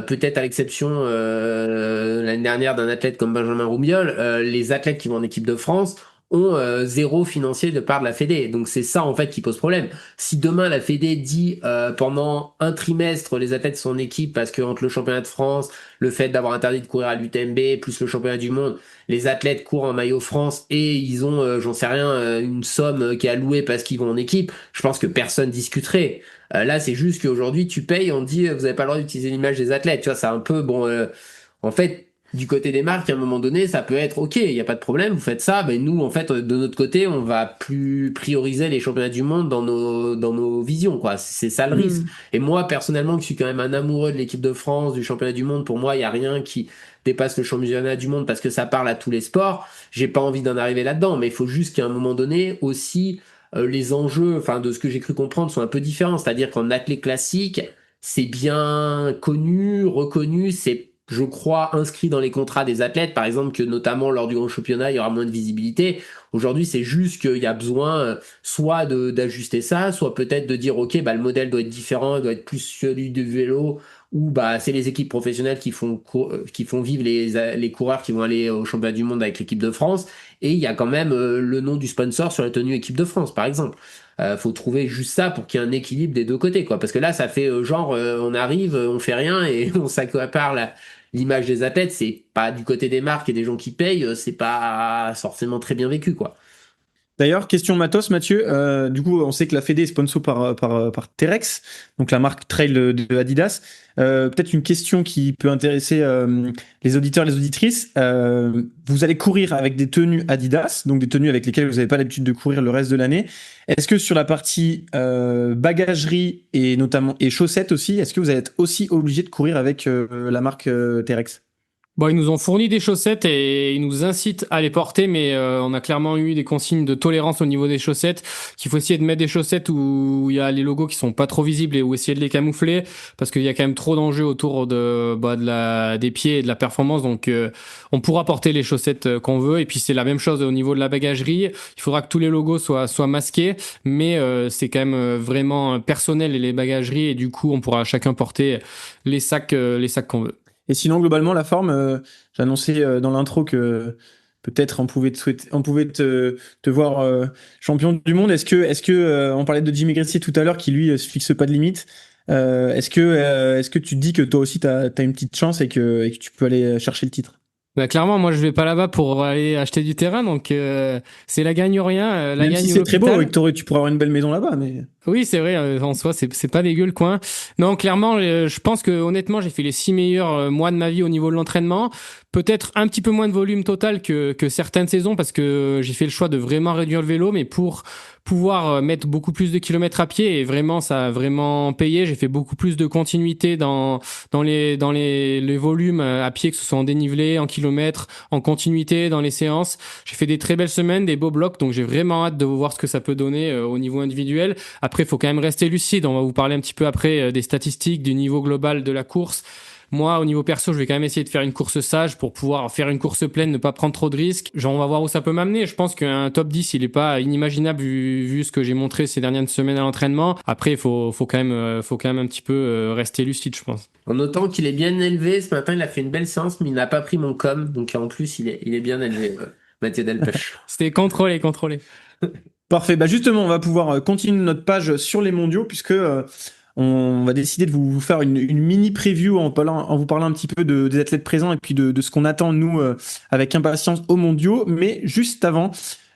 Peut-être à l'exception l'année dernière d'un athlète comme Benjamin Roubiol, les athlètes qui vont en équipe de France ont zéro financier de part de la Fédé. Donc c'est ça en fait qui pose problème. Si demain la Fédé dit pendant un trimestre les athlètes sont en équipe parce que entre le championnat de France, le fait d'avoir interdit de courir à l'UTMB plus le championnat du monde, les athlètes courent en maillot France et ils ont j'en sais rien une somme qui est allouée parce qu'ils vont en équipe, je pense que personne discuterait. Là, c'est juste qu'aujourd'hui, tu payes, on te dit, vous n'avez pas le droit d'utiliser l'image des athlètes. Tu vois, c'est un peu, bon, en fait, du côté des marques, à un moment donné, ça peut être, ok, il n'y a pas de problème, vous faites ça, mais nous, en fait, de notre côté, on va plus prioriser les championnats du monde dans nos visions, quoi. C'est ça le risque. Et moi, personnellement, qui suis quand même un amoureux de l'équipe de France, du championnat du monde, pour moi, il n'y a rien qui dépasse le championnat du monde parce que ça parle à tous les sports. J'ai pas envie d'en arriver là-dedans, mais il faut juste qu'à un moment donné, aussi, les enjeux, enfin de ce que j'ai cru comprendre, sont un peu différents. C'est-à-dire qu'en athlète classique, c'est bien connu, reconnu, c'est, je crois, inscrit dans les contrats des athlètes. Par exemple, que notamment lors du grand championnat, il y aura moins de visibilité. Aujourd'hui, c'est juste qu'il y a besoin soit d'ajuster ça, soit peut-être de dire, ok, bah le modèle doit être différent, il doit être plus celui du vélo, ou bah c'est les équipes professionnelles qui font vivre les coureurs qui vont aller au championnat du monde avec l'équipe de France. Et il y a quand même le nom du sponsor sur la tenue équipe de France, par exemple. Faut trouver juste ça pour qu'il y ait un équilibre des deux côtés, quoi. Parce que là, ça fait on arrive, on fait rien et on s'accapare l'image des athlètes. C'est pas du côté des marques et des gens qui payent, c'est pas forcément très bien vécu, quoi. D'ailleurs, question matos, Mathieu. Du coup, on sait que la Fédé est sponsor par Terex, donc la marque trail de Adidas. Peut-être une question qui peut intéresser les auditeurs, les auditrices. Vous allez courir avec des tenues Adidas, donc des tenues avec lesquelles vous n'avez pas l'habitude de courir le reste de l'année. Est-ce que sur la partie bagagerie et notamment et chaussettes aussi, est-ce que vous allez être aussi obligé de courir avec la marque Terex? Bon, ils nous ont fourni des chaussettes et ils nous incitent à les porter, mais on a clairement eu des consignes de tolérance au niveau des chaussettes, qu'il faut essayer de mettre des chaussettes où il y a les logos qui sont pas trop visibles et où essayer de les camoufler, parce qu'il y a quand même trop d'enjeux autour des pieds et de la performance, donc on pourra porter les chaussettes qu'on veut, et puis c'est la même chose au niveau de la bagagerie, il faudra que tous les logos soient masqués, mais c'est quand même vraiment personnel les bagageries, et du coup on pourra chacun porter les sacs qu'on veut. Et sinon, globalement, la forme, j'ai annoncé dans l'intro que peut-être on pouvait te voir champion du monde. Est-ce que on parlait de Jimmy Gressier tout à l'heure qui lui se fixe pas de limite. Est-ce que tu te dis que toi aussi t'as une petite chance et que tu peux aller chercher le titre? Bah, clairement, moi je vais pas là-bas pour aller acheter du terrain, donc c'est la gagne ou rien. La Même gagne si ou c'est très beau l'hôpital. et que tu pourras avoir une belle maison là-bas, mais Oui, c'est vrai, en soi, c'est pas dégueu le coin. Non, clairement, je pense que honnêtement, j'ai fait les 6 meilleurs mois de ma vie au niveau de l'entraînement. Peut-être un petit peu moins de volume total que certaines saisons parce que j'ai fait le choix de vraiment réduire le vélo, mais pour pouvoir mettre beaucoup plus de kilomètres à pied, et vraiment, ça a vraiment payé. J'ai fait beaucoup plus de continuité dans les volumes à pied, que ce soit en dénivelé, en kilomètres, en continuité, dans les séances. J'ai fait des très belles semaines, des beaux blocs, donc j'ai vraiment hâte de voir ce que ça peut donner au niveau individuel. Après, il faut quand même rester lucide. On va vous parler un petit peu après des statistiques, du niveau global de la course. Moi, au niveau perso, je vais quand même essayer de faire une course sage pour pouvoir faire une course pleine, ne pas prendre trop de risques. Genre, on va voir où ça peut m'amener. Je pense qu'un top 10, il est pas inimaginable vu ce que j'ai montré ces dernières semaines à l'entraînement. Après, il faut quand même un petit peu rester lucide, je pense. En notant qu'il est bien élevé, ce matin, il a fait une belle séance, mais il n'a pas pris mon com. Donc, en plus, il est bien élevé, Mathieu Delpech. C'était contrôlé. parfait. Bah justement, on va pouvoir continuer notre page sur les mondiaux puisque on va décider de vous faire une mini preview en vous parlant un petit peu des athlètes présents et puis de ce qu'on attend nous avec impatience aux mondiaux. Mais juste avant,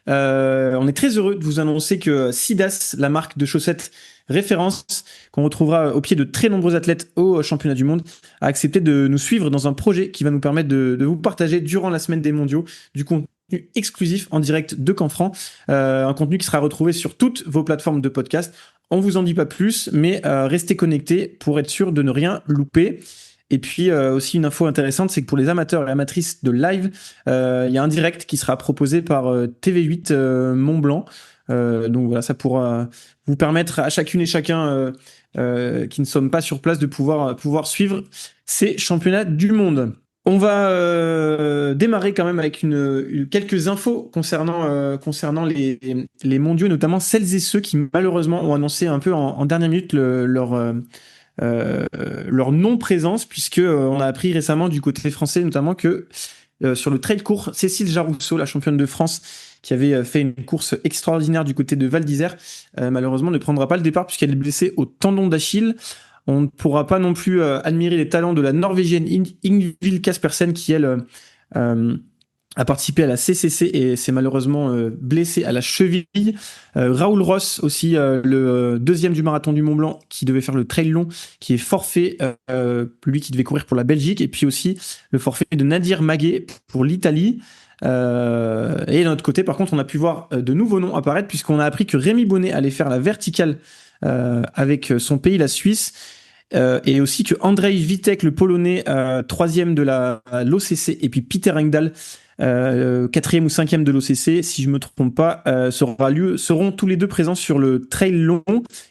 on est très heureux de vous annoncer que Sidas, la marque de chaussettes référence qu'on retrouvera au pied de très nombreux athlètes au championnat du monde, a accepté de nous suivre dans un projet qui va nous permettre de vous partager durant la semaine des mondiaux du contenu exclusif en direct de Canfranc, un contenu qui sera retrouvé sur toutes vos plateformes de podcast. On vous en dit pas plus, mais restez connectés pour être sûr de ne rien louper. Et puis aussi une info intéressante, c'est que pour les amateurs et amatrices de live, il y a un direct qui sera proposé par TV8 Mont-Blanc. Donc voilà, ça pourra vous permettre à chacune et chacun qui ne sommes pas sur place de pouvoir suivre ces championnats du monde. On va démarrer quand même avec quelques infos concernant les mondiaux, notamment celles et ceux qui malheureusement ont annoncé un peu en dernière minute leur non-présence, puisque on a appris récemment du côté français notamment que sur le trail court, Cécile Jarousseau, la championne de France, qui avait fait une course extraordinaire du côté de Val d'Isère, malheureusement ne prendra pas le départ puisqu'elle est blessée au tendon d'Achille. On ne pourra pas non plus admirer les talents de la Norvégienne Ingvild Kaspersen qui, elle, a participé à la CCC et s'est malheureusement blessé à la cheville. Raoul Ross aussi, le deuxième du marathon du Mont Blanc qui devait faire le trail long, qui est forfait, lui qui devait courir pour la Belgique, et puis aussi le forfait de Nadir Maguet pour l'Italie. Et de notre côté, par contre, on a pu voir de nouveaux noms apparaître puisqu'on a appris que Rémi Bonnet allait faire la verticale avec son pays, la Suisse. Et aussi que Andrzej Witek, le Polonais, troisième de l'OCC, et puis Peter Engdahl, quatrième ou cinquième de l'OCC, si je me trompe pas, seront tous les deux présents sur le trail long.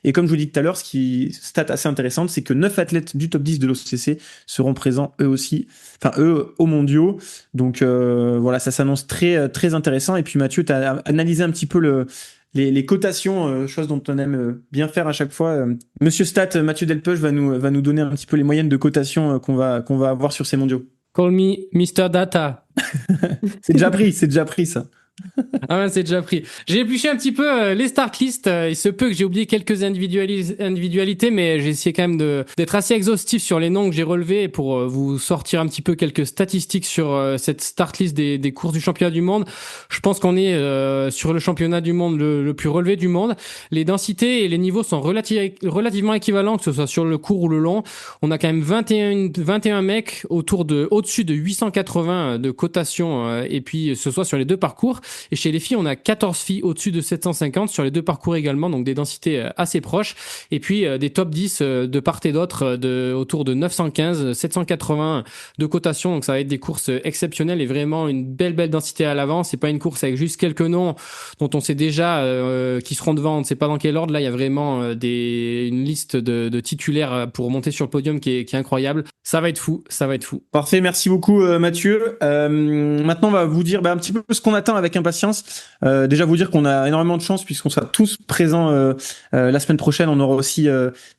Et comme je vous dis tout à l'heure, stat assez intéressante, c'est que 9 athlètes du top 10 de l'OCC seront présents eux aussi, aux mondiaux. Donc voilà, ça s'annonce très, très intéressant. Et puis Mathieu, tu as analysé un petit peu les cotations, chose dont on aime bien faire à chaque fois. Monsieur Stat, Mathieu Delpeuch va nous donner un petit peu les moyennes de cotation qu'on va avoir sur ces mondiaux. Call me Mr. Data. C'est déjà pris ça. Ah ouais, c'est déjà pris. J'ai épluché un petit peu les start list. Il se peut que j'ai oublié quelques individualités, mais j'ai essayé quand même d'être assez exhaustif sur les noms que j'ai relevés pour vous sortir un petit peu quelques statistiques sur cette start list des courses du championnat du monde. Je pense qu'on est sur le championnat du monde le plus relevé du monde. Les densités et les niveaux sont relativement équivalents, que ce soit sur le court ou le long. On a quand même 21 mecs au-dessus de 880 de cotation, et puis ce soit sur les deux parcours. Et chez les filles, on a 14 filles au-dessus de 750 sur les deux parcours également, donc des densités assez proches. Et puis des top 10 de part et d'autre autour de 915, 780 de cotation. Donc ça va être des courses exceptionnelles et vraiment une belle densité à l'avant. C'est pas une course avec juste quelques noms dont on sait déjà qui seront devant. On ne sait pas dans quel ordre. Là, il y a vraiment une liste de titulaires pour monter sur le podium qui est incroyable. Ça va être fou. Parfait, merci beaucoup Mathieu. Maintenant, on va vous dire un petit peu ce qu'on attend avec impatience. Déjà vous dire qu'on a énormément de chance puisqu'on sera tous présents la semaine prochaine. On aura aussi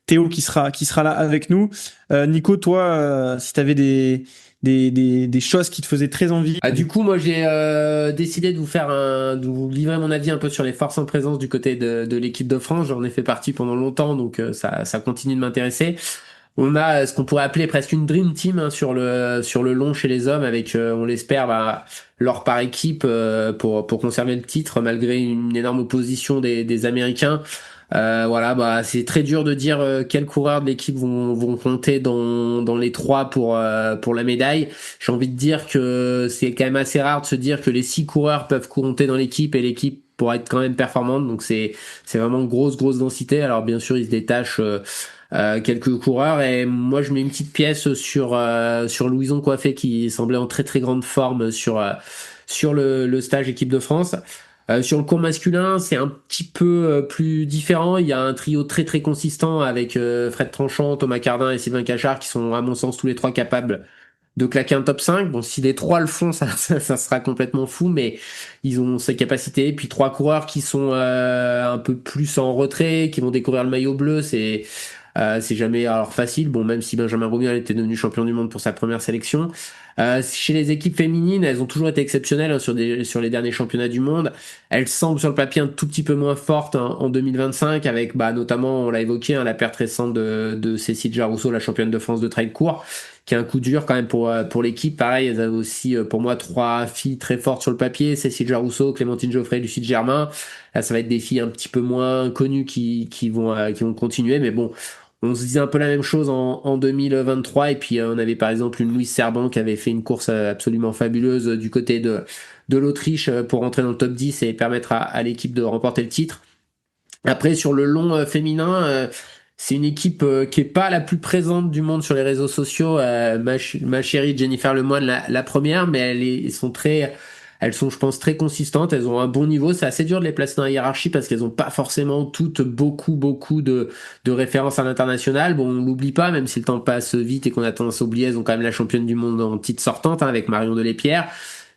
Théo qui sera là avec nous. Nico, toi, si tu avais des choses qui te faisaient très envie. Du coup, moi j'ai décidé de vous livrer mon avis un peu sur les forces en présence du côté de l'équipe de France. J'en ai fait partie pendant longtemps, donc ça continue de m'intéresser. On a ce qu'on pourrait appeler presque une dream team sur le long chez les hommes, avec on l'espère l'or par équipe pour conserver le titre malgré une énorme opposition des Américains. Voilà, c'est très dur de dire quels coureurs de l'équipe vont compter dans les trois pour la médaille. J'ai envie de dire que c'est quand même assez rare de se dire que les 6 coureurs peuvent compter dans l'équipe et l'équipe pourra être quand même performante. Donc c'est vraiment grosse densité. Alors bien sûr, il se détache quelques coureurs, et moi je mets une petite pièce sur Louison Coiffé qui semblait en très très grande forme sur le stage équipe de France. Sur le cours masculin, c'est un petit peu plus différent. Il y a un trio très très consistant avec Fred Tranchant, Thomas Cardin et Sylvain Cachard qui sont à mon sens tous les trois capables de claquer un top 5. Bon, si les trois le font, ça sera complètement fou, mais ils ont ces capacités. Puis 3 coureurs qui sont un peu plus en retrait, qui vont découvrir le maillot bleu, c'est jamais alors facile. Bon, même si Benjamin Romial était devenu champion du monde pour sa première sélection. Chez les équipes féminines, elles ont toujours été exceptionnelles sur les derniers championnats du monde. Elles semblent sur le papier un tout petit peu moins fortes en 2025 avec notamment, on l'a évoqué, la perte récente de Cécile Jarousseau, la championne de France de trail court, qui est un coup dur quand même pour l'équipe. Pareil, elles avaient aussi pour moi 3 filles très fortes sur le papier, Cécile Jarousseau, Clémentine Geoffrey, Lucie de Germain. Là, ça va être des filles un petit peu moins connues qui vont continuer, mais bon. On se disait un peu la même chose en 2023, et puis on avait par exemple une Louise Serban qui avait fait une course absolument fabuleuse du côté de l'Autriche pour rentrer dans le top 10 et permettre à l'équipe de remporter le titre. Après, sur le long féminin, c'est une équipe qui est pas la plus présente du monde sur les réseaux sociaux. Ma chérie Jennifer Lemoine, la première, mais elles sont, je pense, très consistantes. Elles ont un bon niveau. C'est assez dur de les placer dans la hiérarchie parce qu'elles ont pas forcément toutes beaucoup de références à l'international. Bon, on l'oublie pas, même si le temps passe vite et qu'on a tendance à oublier, elles ont quand même la championne du monde en titre sortante, avec Marion Delépierre.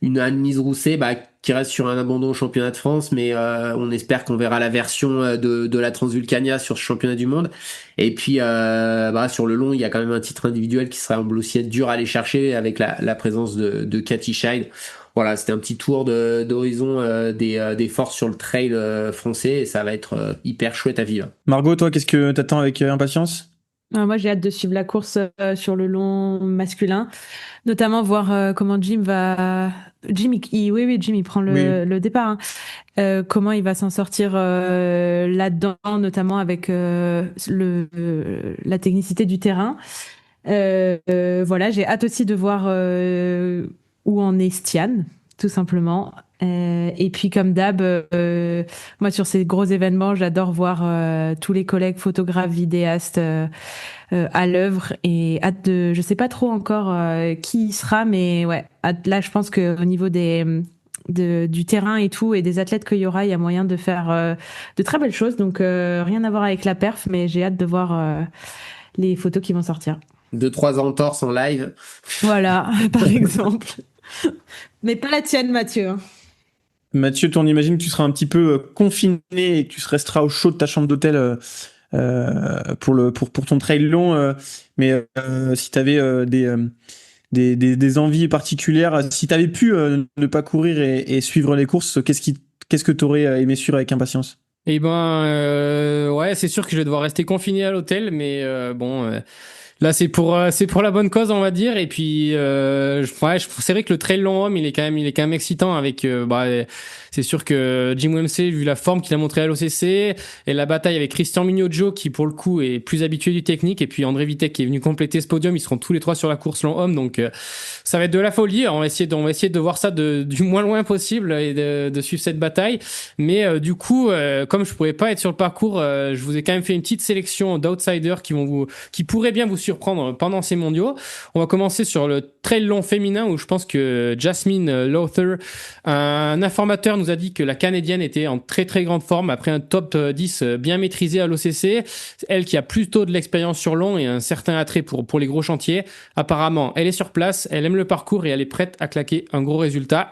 Une Anne-Lise Rousset, qui reste sur un abandon au championnat de France, mais on espère qu'on verra la version de la Transvulcania sur ce championnat du monde. Et puis sur le long, il y a quand même un titre individuel qui sera aussi dur à aller chercher avec la présence de Cathy Scheid. Voilà, c'était un petit tour d'horizon des forces sur le trail français, et ça va être hyper chouette à vivre. Margot, toi, qu'est-ce que t'attends avec impatience? Moi, j'ai hâte de suivre la course sur le long masculin, notamment voir comment Jim va. Jim, Jim, il prend le départ. Comment il va s'en sortir là-dedans, notamment avec la technicité du terrain. Voilà, j'ai hâte aussi de voir où en est Stian, tout simplement. Et puis comme d'hab, moi sur ces gros événements, j'adore voir tous les collègues photographes, vidéastes à l'œuvre, et hâte de, je sais pas trop encore qui y sera, mais ouais, là je pense que au niveau du terrain et tout et des athlètes qu'il y aura, il y a moyen de faire de très belles choses. Donc rien à voir avec la perf, mais j'ai hâte de voir les photos qui vont sortir. 2-3 entorses en live. Voilà, par exemple. Mais pas la tienne, Mathieu. Mathieu, toi, on imagine que tu seras un petit peu confiné et que tu resteras au chaud de ta chambre d'hôtel pour ton trail long. Mais si tu avais des envies particulières, si tu avais pu ne pas courir et suivre les courses, qu'est-ce que tu aurais aimé suivre avec impatience? Eh ben, ouais, c'est sûr que je vais devoir rester confiné à l'hôtel, mais là, c'est pour la bonne cause, on va dire. Et puis, c'est vrai que le trail long homme, il est quand même excitant avec, c'est sûr que Jim Wemsey, vu la forme qu'il a montré à l'OCC, et la bataille avec Christian Mignogio, qui pour le coup est plus habitué du technique, et puis André Vitek qui est venu compléter ce podium, ils seront tous les trois sur la course long homme, donc ça va être de la folie. On va essayer de voir ça du moins loin possible et de suivre cette bataille. Mais du coup, comme je pouvais pas être sur le parcours, je vous ai quand même fait une petite sélection d'outsiders qui pourraient bien vous surprendre pendant ces mondiaux. On va commencer sur le trail long féminin, où je pense que Jasmine Lowther, un informateur, nous a dit que la Canadienne était en très très grande forme après un top 10 bien maîtrisé à l'OCC. Elle qui a plutôt de l'expérience sur long et un certain attrait pour les gros chantiers. Apparemment, elle est sur place, elle aime le parcours et elle est prête à claquer un gros résultat.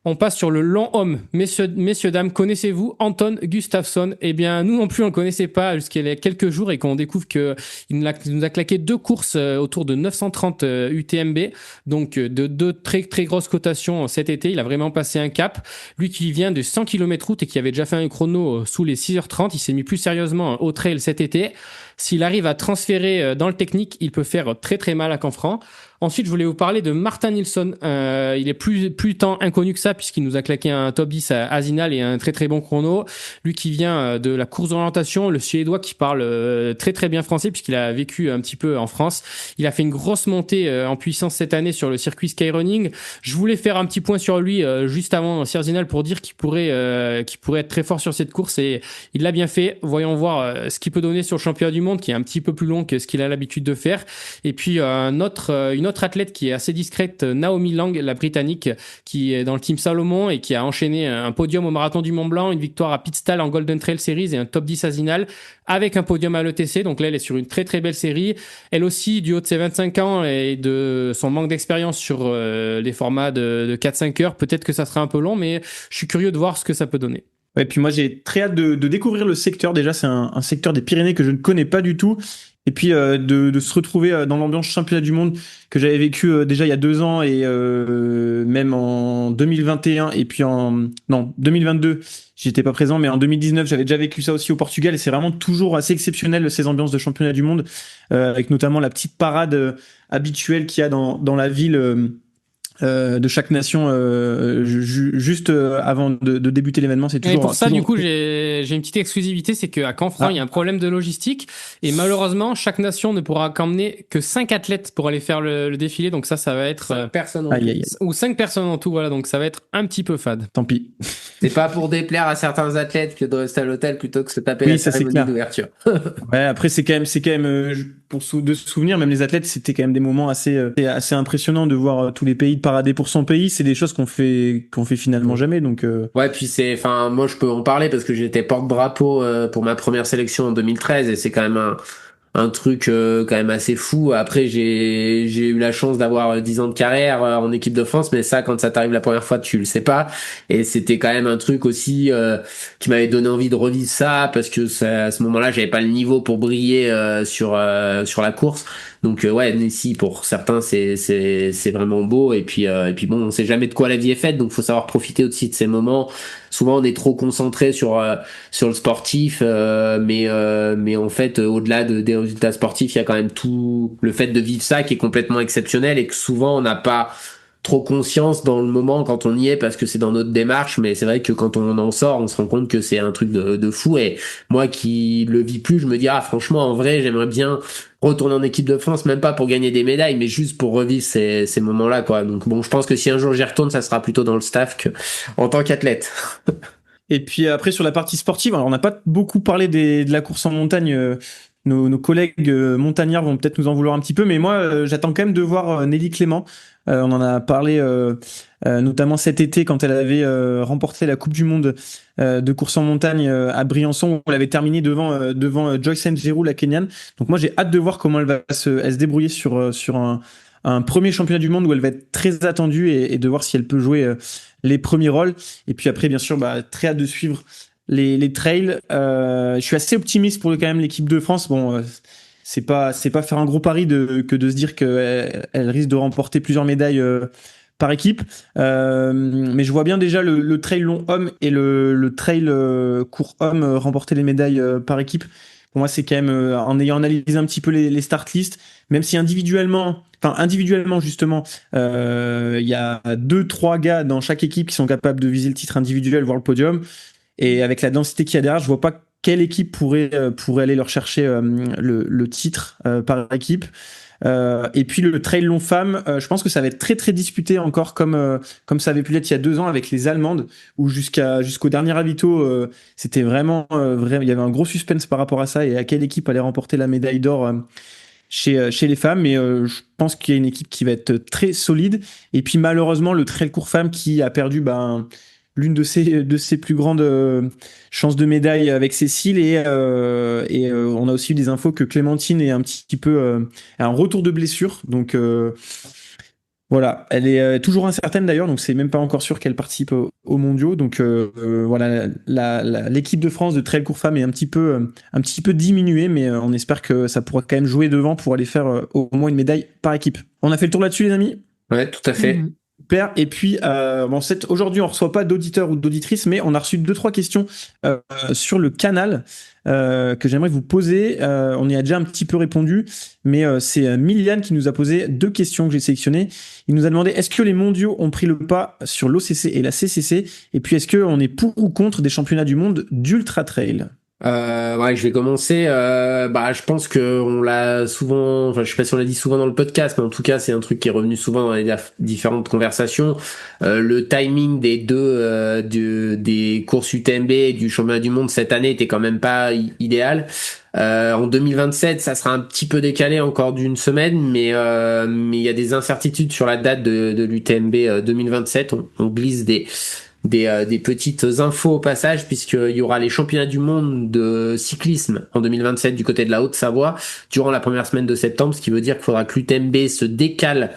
On passe sur le long homme. Messieurs, dames, connaissez-vous Anton Gustafsson? Eh bien, nous non plus, on ne le connaissait pas jusqu'il y a quelques jours, et qu'on découvre qu'il nous a claqué 2 courses autour de 930 UTMB, donc de 2 très très grosses cotations cet été. Il a vraiment passé un cap. Lui qui vient de 100 km route et qui avait déjà fait un chrono sous les 6h30, il s'est mis plus sérieusement au trail cet été. S'il arrive à transférer dans le technique, il peut faire très très mal à Canfranc. Ensuite, je voulais vous parler de Martin Nilsson. Il est plus tant inconnu que ça, puisqu'il nous a claqué un top 10 à Asinal et un très très bon chrono. Lui qui vient de la course d'orientation, le Suédois qui parle très très bien français, puisqu'il a vécu un petit peu en France. Il a fait une grosse montée en puissance cette année sur le circuit Skyrunning. Je voulais faire un petit point sur lui juste avant Sierzinal pour dire qu'il pourrait être très fort sur cette course, et il l'a bien fait. Voyons voir ce qu'il peut donner sur le championnat du monde, qui est un petit peu plus long que ce qu'il a l'habitude de faire. Et puis une autre athlète qui est assez discrète, Naomi Lang, la britannique, qui est dans le team Salomon et qui a enchaîné un podium au marathon du Mont Blanc, une victoire à Pitstall en Golden Trail Series et un top 10 à Zinal, avec un podium à l'ETC. Donc là, elle est sur une très très belle série. Elle aussi, du haut de ses 25 ans et de son manque d'expérience sur les formats de 4-5 heures, peut-être que ça sera un peu long, mais je suis curieux de voir ce que ça peut donner. Ouais, puis moi j'ai très hâte de découvrir le secteur. Déjà, c'est un secteur des Pyrénées que je ne connais pas du tout. Et puis de se retrouver dans l'ambiance championnat du monde que j'avais vécu déjà il y a 2 ans et même en 2021 et puis non 2022 j'étais pas présent mais en 2019 j'avais déjà vécu ça aussi au Portugal et c'est vraiment toujours assez exceptionnel ces ambiances de championnat du monde avec notamment la petite parade habituelle qu'il y a dans la ville. De chaque nation juste avant de débuter l'événement, c'est Et toujours pour ça, toujours... du coup, j'ai une petite exclusivité, c'est qu'à Canfranc, il y a un problème de logistique et malheureusement, chaque nation ne pourra qu'emmener que 5 athlètes pour aller faire le défilé. Donc ça va être 5 personnes en Aïe, tout. aïe, aïe. ou 5 personnes en tout. Voilà, donc ça va être un petit peu fade. Tant pis. C'est pas pour déplaire à certains athlètes que de rester à l'hôtel plutôt que se taper Oui, la ça, c'est cérémonie clair. d'ouverture. Ouais, après c'est quand même de se souvenir, même les athlètes, c'était quand même des moments assez impressionnants de voir tous les pays de parader pour son pays. C'est des choses qu'on fait finalement jamais. Donc Ouais, puis enfin, moi je peux en parler parce que j'étais porte-drapeau pour ma première sélection en 2013 et c'est quand même un truc quand même assez fou. Après, j'ai eu la chance d'avoir 10 ans de carrière en équipe de France, mais ça, quand ça t'arrive la première fois, tu le sais pas. Et c'était quand même un truc aussi qui m'avait donné envie de revivre ça parce que à ce moment-là, j'avais pas le niveau pour briller sur la course. Donc ouais, Nessie pour certains c'est vraiment beau et puis bon, on sait jamais de quoi la vie est faite, donc faut savoir profiter aussi de ces moments. Souvent on est trop concentré sur le sportif, mais en fait au-delà des résultats sportifs, il y a quand même tout le fait de vivre ça qui est complètement exceptionnel et que souvent on n'a pas trop conscience dans le moment quand on y est parce que c'est dans notre démarche, mais c'est vrai que quand on en sort, on se rend compte que c'est un truc de fou. Et moi qui le vis plus, je me dis franchement en vrai j'aimerais bien retourner en équipe de France, même pas pour gagner des médailles, mais juste pour revivre ces moments-là, quoi. Donc bon, je pense que si un jour j'y retourne, ça sera plutôt dans le staff que en tant qu'athlète. et puis après sur la partie sportive, alors on n'a pas beaucoup parlé de la course en montagne. Nos collègues montagnards vont peut-être nous en vouloir un petit peu, mais moi j'attends quand même de voir Nelly Clément. On en a parlé notamment cet été quand elle avait remporté la Coupe du Monde de course en montagne à Briançon où elle avait terminé devant Joyce Njeru, la Kenyane. Donc moi j'ai hâte de voir comment elle va se débrouiller sur un premier championnat du monde où elle va être très attendue et de voir si elle peut jouer les premiers rôles. Et puis après bien sûr très hâte de suivre les trails. Je suis assez optimiste pour quand même l'équipe de France. Bon, c'est pas faire un gros pari que de se dire qu'elle risque de remporter plusieurs médailles par équipe. Mais je vois bien déjà le trail long homme et le trail court homme remporter les médailles par équipe. Pour moi, c'est quand même en ayant analysé un petit peu les start lists, même si individuellement justement, il y a 2-3 gars dans chaque équipe qui sont capables de viser le titre individuel, voire le podium. Et avec la densité qu'il y a derrière, je vois pas quelle équipe pourrait aller leur chercher le titre par équipe. Et puis le trail long femme, je pense que ça va être très très disputé encore comme ça avait pu l'être il y a 2 ans avec les Allemandes où jusqu'au dernier ravito c'était vraiment il y avait un gros suspense par rapport à ça et à quelle équipe allait remporter la médaille d'or chez les femmes. Mais je pense qu'il y a une équipe qui va être très solide. Et puis malheureusement le trail court femme qui a perdu l'une de ses plus grandes chances de médaille avec Cécile et on a aussi eu des infos que Clémentine est un petit peu un retour de blessure, donc voilà, elle est toujours incertaine d'ailleurs, donc c'est même pas encore sûr qu'elle participe aux mondiaux. Donc voilà, l'équipe de France de trail court femme est un petit peu diminuée, mais on espère que ça pourra quand même jouer devant pour aller faire au moins une médaille par équipe. On a fait le tour là-dessus les amis ? Ouais, tout à fait. Super. Et puis, aujourd'hui, on reçoit pas d'auditeurs ou d'auditrices, mais on a reçu 2-3 questions sur le canal que j'aimerais vous poser. On y a déjà un petit peu répondu, mais c'est Miliane qui nous a posé 2 questions que j'ai sélectionnées. Il nous a demandé est-ce que les mondiaux ont pris le pas sur l'OCC et la CCC, et puis est-ce qu'on est pour ou contre des championnats du monde d'ultra trail ? Ouais, je vais commencer. Je pense que on l'a souvent. Enfin, je sais pas si on l'a dit souvent dans le podcast, mais en tout cas, c'est un truc qui est revenu souvent dans les différentes conversations. Le timing des des courses UTMB et du championnat du monde cette année était quand même pas idéal. En 2027, ça sera un petit peu décalé encore d'une semaine, mais il y a des incertitudes sur la date de l'UTMB 2027. On glisse des petites infos au passage, puisqu'il y aura les championnats du monde de cyclisme en 2027 du côté de la Haute-Savoie durant la première semaine de septembre, ce qui veut dire qu'il faudra que l'UTMB se décale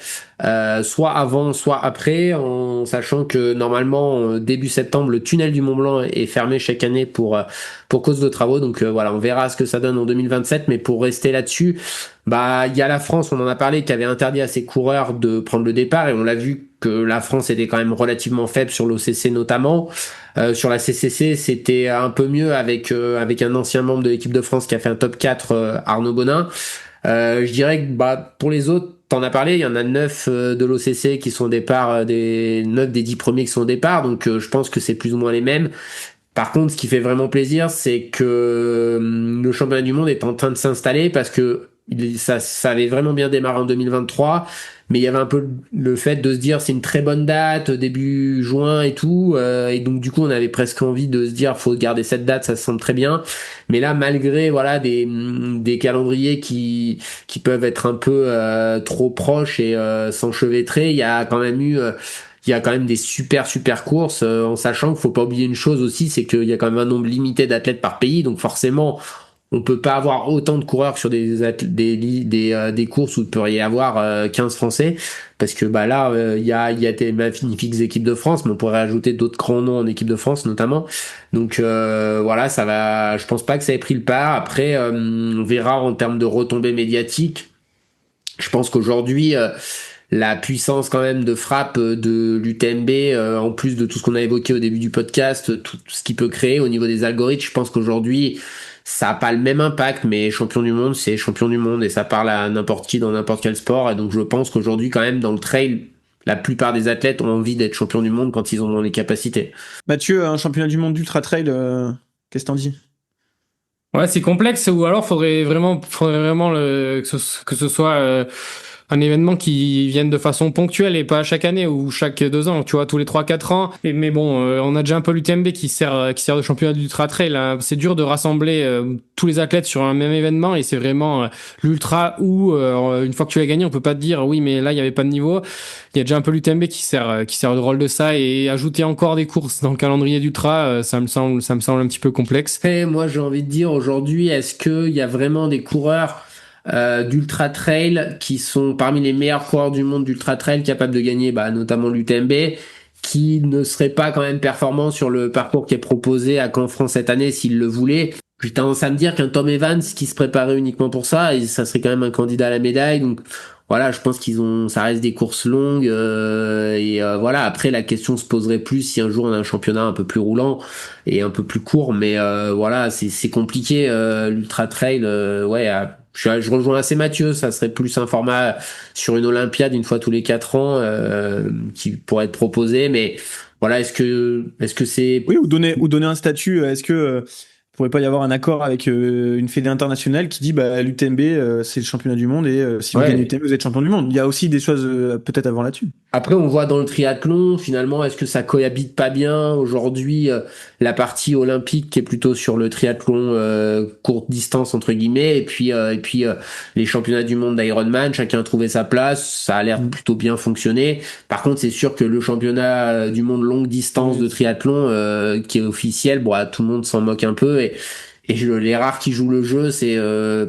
soit avant, soit après, en sachant que normalement début septembre le tunnel du Mont Blanc est fermé chaque année pour cause de travaux. Donc voilà, on verra ce que ça donne en 2027. Mais pour rester là-dessus, bah il y a la France, on en a parlé, qui avait interdit à ses coureurs de prendre le départ, et on l'a vu que la France était quand même relativement faible sur l'OCC notamment. Sur la CCC, c'était un peu mieux avec un ancien membre de l'équipe de France qui a fait un top 4, Arnaud Bonin. Je dirais que bah pour les autres, t'en as parlé, il y en a 9 de l'OCC qui sont au départ, des 9 des 10 premiers qui sont au départ, donc je pense que c'est plus ou moins les mêmes. Par contre, ce qui fait vraiment plaisir, c'est que le championnat du monde est en train de s'installer, parce que ça avait vraiment bien démarré en 2023, mais il y avait un peu le fait de se dire c'est une très bonne date, début juin et tout, et donc du coup on avait presque envie de se dire faut garder cette date, ça se sent très bien. Mais là, malgré voilà des calendriers qui peuvent être un peu trop proches et s'enchevêtrer, il y a quand même eu il y a quand même des super courses, en sachant qu'il faut pas oublier une chose aussi, c'est qu'il y a quand même un nombre limité d'athlètes par pays, donc forcément on peut pas avoir autant de coureurs sur des courses où il peut y avoir 15 Français, parce que bah là il y a des magnifiques équipes de France, mais on pourrait ajouter d'autres grands noms en équipe de France notamment. Donc voilà, ça va, je pense pas que ça ait pris le pas. Après on verra en termes de retombées médiatiques. Je pense qu'aujourd'hui la puissance quand même de frappe de l'UTMB, en plus de tout ce qu'on a évoqué au début du podcast, tout ce qu'il peut créer au niveau des algorithmes, je pense qu'aujourd'hui ça a pas le même impact, mais champion du monde, c'est champion du monde, et ça parle à n'importe qui dans n'importe quel sport. Et donc je pense qu'aujourd'hui quand même dans le trail, la plupart des athlètes ont envie d'être champion du monde quand ils en ont les capacités. Mathieu, un championnat du monde d'ultra trail, qu'est-ce que t'en dis? Ouais, c'est complexe, ou alors faudrait vraiment que ce soit un événement qui vienne de façon ponctuelle et pas chaque année ou chaque 2 ans, tu vois, tous les 3-4 ans. Mais bon, on a déjà un peu l'UTMB qui sert de championnat d'ultra trail, hein. C'est dur de rassembler tous les athlètes sur un même événement, et c'est vraiment l'ultra où une fois que tu l'as gagné, on peut pas te dire oui, mais là il y avait pas de niveau. Il y a déjà un peu l'UTMB qui sert le rôle de ça, et ajouter encore des courses dans le calendrier d'ultra, ça me semble un petit peu complexe. Et moi j'ai envie de dire aujourd'hui, est-ce qu'il y a vraiment des coureurs d'ultra trail qui sont parmi les meilleurs coureurs du monde d'ultra trail, capables de gagner notamment l'UTMB, qui ne seraient pas quand même performants sur le parcours qui est proposé à Caen France cette année s'ils le voulaient? J'ai tendance à me dire qu'un Tom Evans qui se préparait uniquement pour ça, et ça serait quand même un candidat à la médaille. Donc voilà, je pense ça reste des courses longues, voilà. Après, la question se poserait plus si un jour on a un championnat un peu plus roulant et un peu plus court, mais voilà, c'est compliqué, l'ultra trail, ouais. Je rejoins assez Mathieu, ça serait plus un format sur une Olympiade une fois tous les 4 ans, qui pourrait être proposé, mais voilà, est-ce que c'est... Oui, ou donner un statut. Est-ce que pourrait pas y avoir un accord avec une fédé internationale qui dit l'UTMB c'est le championnat du monde, et si vous Ouais. gagnez l'UTMB vous êtes champion du monde. Il y a aussi des choses peut-être à voir là-dessus. Après, on voit dans le triathlon, finalement, est-ce que ça cohabite pas bien aujourd'hui, la partie olympique qui est plutôt sur le triathlon courte distance entre guillemets, et puis les championnats du monde d'Ironman, chacun a trouvé sa place, ça a l'air plutôt bien fonctionner. Par contre, c'est sûr que le championnat du monde longue distance de triathlon qui est officiel, tout le monde s'en moque un peu, et les rares qui jouent le jeu, c'est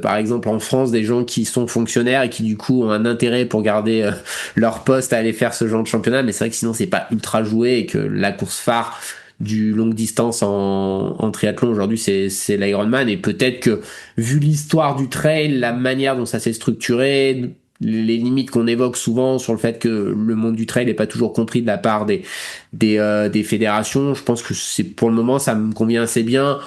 par exemple en France des gens qui sont fonctionnaires et qui du coup ont un intérêt pour garder leur poste à aller faire ce genre de championnat. Mais c'est vrai que sinon c'est pas ultra joué, et que la course phare du longue distance en triathlon aujourd'hui c'est l'Ironman. Et peut-être que vu l'histoire du trail, la manière dont ça s'est structuré, les limites qu'on évoque souvent sur le fait que le monde du trail n'est pas toujours compris de la part des fédérations, je pense que c'est pour le moment ça me convient assez bien,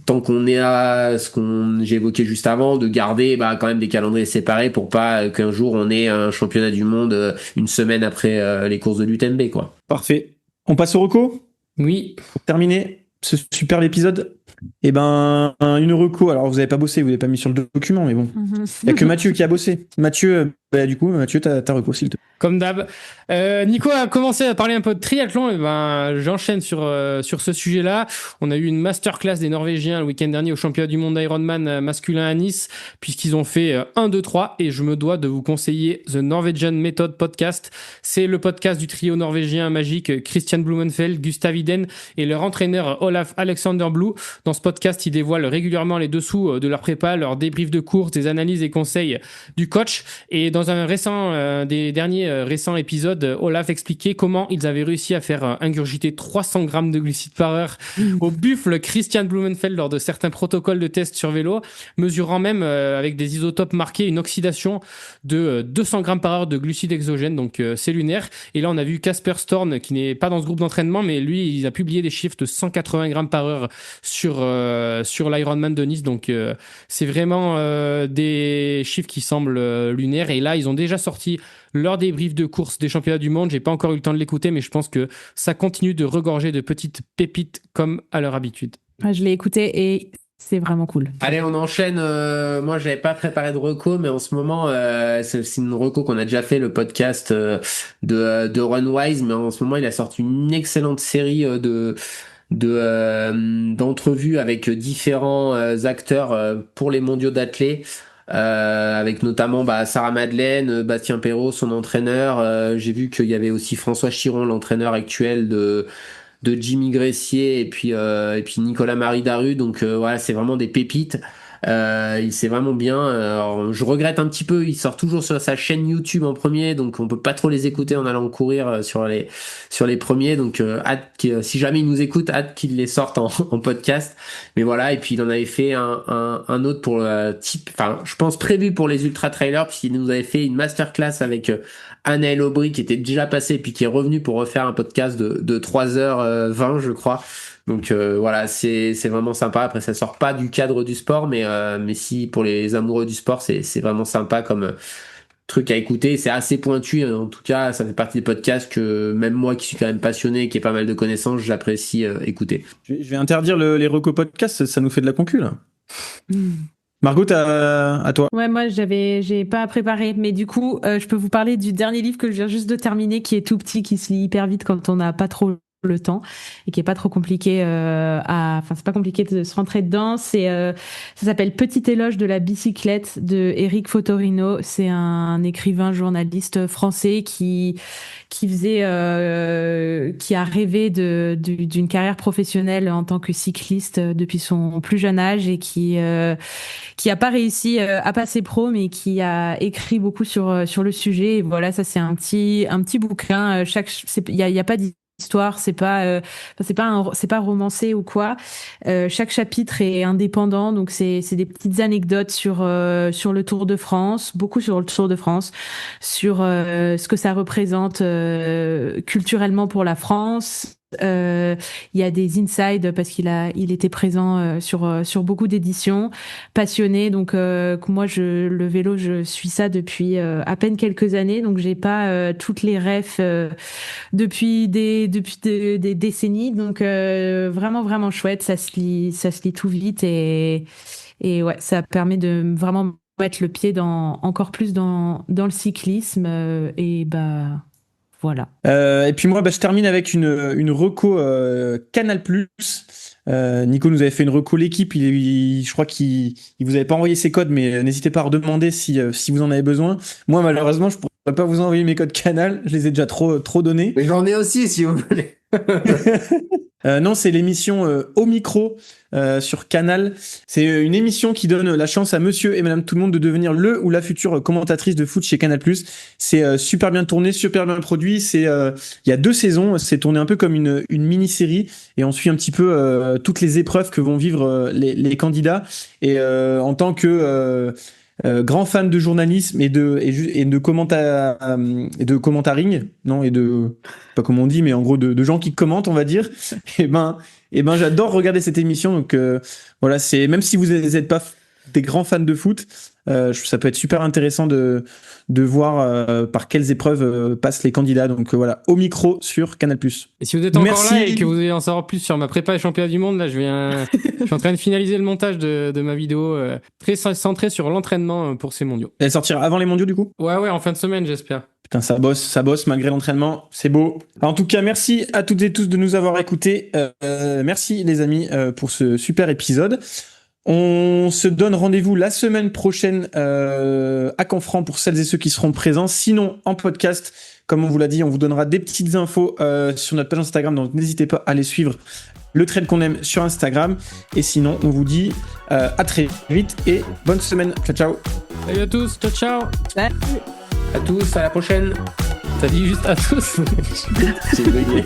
tant qu'on est à ce qu'on j'ai évoqué juste avant, de garder quand même des calendriers séparés pour pas qu'un jour on ait un championnat du monde une semaine après les courses de l'UTMB, quoi. Parfait. On passe au reco Oui. pour terminer ce superbe épisode. Et une reco. Alors vous avez pas bossé, vous l'avez pas mis sur le document, mais bon. Il y a que Mathieu qui a bossé. Mathieu, du coup, Mathieu, t'as reco, s'il te plaît. Comme d'hab. Nico a commencé à parler un peu de triathlon, et ben j'enchaîne sur ce sujet-là. On a eu une masterclass des Norvégiens le week-end dernier au championnat du monde Ironman masculin à Nice, puisqu'ils ont fait 1, 2, 3, et je me dois de vous conseiller The Norwegian Method Podcast. C'est le podcast du trio norvégien magique Christian Blumenfeld, Gustav Iden et leur entraîneur Olaf Alexander Blue. Dans ce podcast, ils dévoilent régulièrement les dessous de leur prépa, leurs débriefs de course, des analyses et conseils du coach. Et dans un des derniers récents épisodes, Olaf expliquait comment ils avaient réussi à faire ingurgiter 300 grammes de glucides par heure au buffle Christian Blumenfeld lors de certains protocoles de tests sur vélo, mesurant même avec des isotopes marqués une oxydation de 200 grammes par heure de glucides exogènes, donc c'est lunaire. Et là, on a vu Casper Storn, qui n'est pas dans ce groupe d'entraînement, mais lui, il a publié des chiffres de 180 grammes par heure sur l'Ironman de Nice, donc c'est vraiment des chiffres qui semblent lunaires. Et là, ils ont déjà sorti leur débrief de course des championnats du monde. J'ai pas encore eu le temps de l'écouter, mais je pense que ça continue de regorger de petites pépites comme à leur habitude. Je l'ai écouté et c'est vraiment cool. Allez, on enchaîne. Moi, j'avais pas préparé de reco, mais en ce moment, c'est une reco qu'on a déjà fait, le podcast de Runwise. Mais en ce moment, il a sorti une excellente série d'entrevues avec différents acteurs pour les mondiaux d'athlètes. Avec notamment Sarah Madeleine, Bastien Perrault, son entraîneur. J'ai vu qu'il y avait aussi François Chiron, l'entraîneur actuel de Jimmy Gressier, et puis Nicolas-Marie Daru. Donc voilà, c'est vraiment des pépites. C'est vraiment bien. Alors, je regrette un petit peu, il sort toujours sur sa chaîne YouTube en premier, donc on peut pas trop les écouter en allant courir sur les premiers. Donc si jamais il nous écoute, hâte qu'il les sorte en podcast. Mais voilà, et puis il en avait fait un autre pour je pense prévu pour les ultra trailers, puisqu'il nous avait fait une masterclass avec Anaël Aubry, qui était déjà passé et puis qui est revenu pour refaire un podcast de 3h20, je crois. Donc voilà, c'est vraiment sympa. Après, ça sort pas du cadre du sport, mais si, pour les amoureux du sport, c'est vraiment sympa comme truc à écouter. C'est assez pointu, en tout cas, ça fait partie des podcasts que même moi, qui suis quand même passionné et qui ai pas mal de connaissances, j'apprécie écouter. Je vais interdire les recos podcasts, ça nous fait de la concu, là. Margot, à toi. Ouais, moi j'ai pas préparé, mais du coup je peux vous parler du dernier livre que je viens juste de terminer, qui est tout petit, qui se lit hyper vite quand on n'a pas trop le temps et qui est pas trop compliqué c'est pas compliqué de se rentrer dedans. Ça s'appelle Petit éloge de la bicyclette de Éric Fotorino. C'est un écrivain journaliste français qui a rêvé d'une carrière professionnelle en tant que cycliste depuis son plus jeune âge, et qui a pas réussi à passer pro, mais qui a écrit beaucoup sur le sujet. Et voilà, ça c'est un petit bouquin. Il y a pas d'histoire, c'est pas romancé ou quoi. Chaque chapitre est indépendant, donc c'est des petites anecdotes sur le Tour de France, beaucoup sur le Tour de France, sur ce que ça représente culturellement pour la France. Il y a des insides parce il était présent sur beaucoup d'éditions. Passionné, donc moi le vélo, je suis ça depuis à peine quelques années, donc j'ai pas toutes les refs depuis des décennies, donc vraiment chouette. Ça se lit tout vite, et ouais, ça permet de vraiment mettre le pied encore plus dans le cyclisme, et voilà. Et puis moi, je termine avec une reco Canal+. Nico nous avait fait une reco l'équipe. Je crois qu'il vous avait pas envoyé ses codes, mais n'hésitez pas à redemander si vous en avez besoin. Moi, malheureusement, je pourrais pas vous envoyer mes codes Canal. Je les ai déjà trop donnés. Mais j'en ai aussi, si vous voulez. Non, c'est l'émission Au Micro sur Canal. C'est une émission qui donne la chance à monsieur et madame tout le monde de devenir le ou la future commentatrice de foot chez Canal+. C'est super bien tourné, super bien produit. Il y a 2 saisons. C'est tourné un peu comme une mini-série, et on suit un petit peu toutes les épreuves que vont vivre les candidats. Et en tant que grand fan de journalisme et de commentaring, non, et de, pas comme on dit, mais en gros de gens qui commentent, on va dire. Et ben j'adore regarder cette émission. Donc voilà, même si vous n'êtes pas des grands fans de foot, ça peut être super intéressant de voir par quelles épreuves passent les candidats. Donc voilà, au micro sur Canal+. Et si vous êtes encore Merci. là et que vous voulez en savoir plus sur ma prépa et championnat du monde, là, je suis en train de finaliser le montage de ma vidéo très centrée sur l'entraînement pour ces mondiaux. Elle sortira avant les mondiaux du coup? Ouais, en fin de semaine, j'espère. Putain, ça bosse malgré l'entraînement, c'est beau. Alors, en tout cas, merci à toutes et tous de nous avoir écoutés. Merci les amis pour ce super épisode. On se donne rendez-vous la semaine prochaine à Canfranc pour celles et ceux qui seront présents. Sinon, en podcast, comme on vous l'a dit, on vous donnera des petites infos sur notre page Instagram, donc n'hésitez pas à aller suivre le trade qu'on aime sur Instagram. Et sinon, on vous dit à très vite et bonne semaine. Ciao, ciao. Salut à tous, ciao. Salut. À tous, à la prochaine. T'as dit juste à tous. J'ai bugué.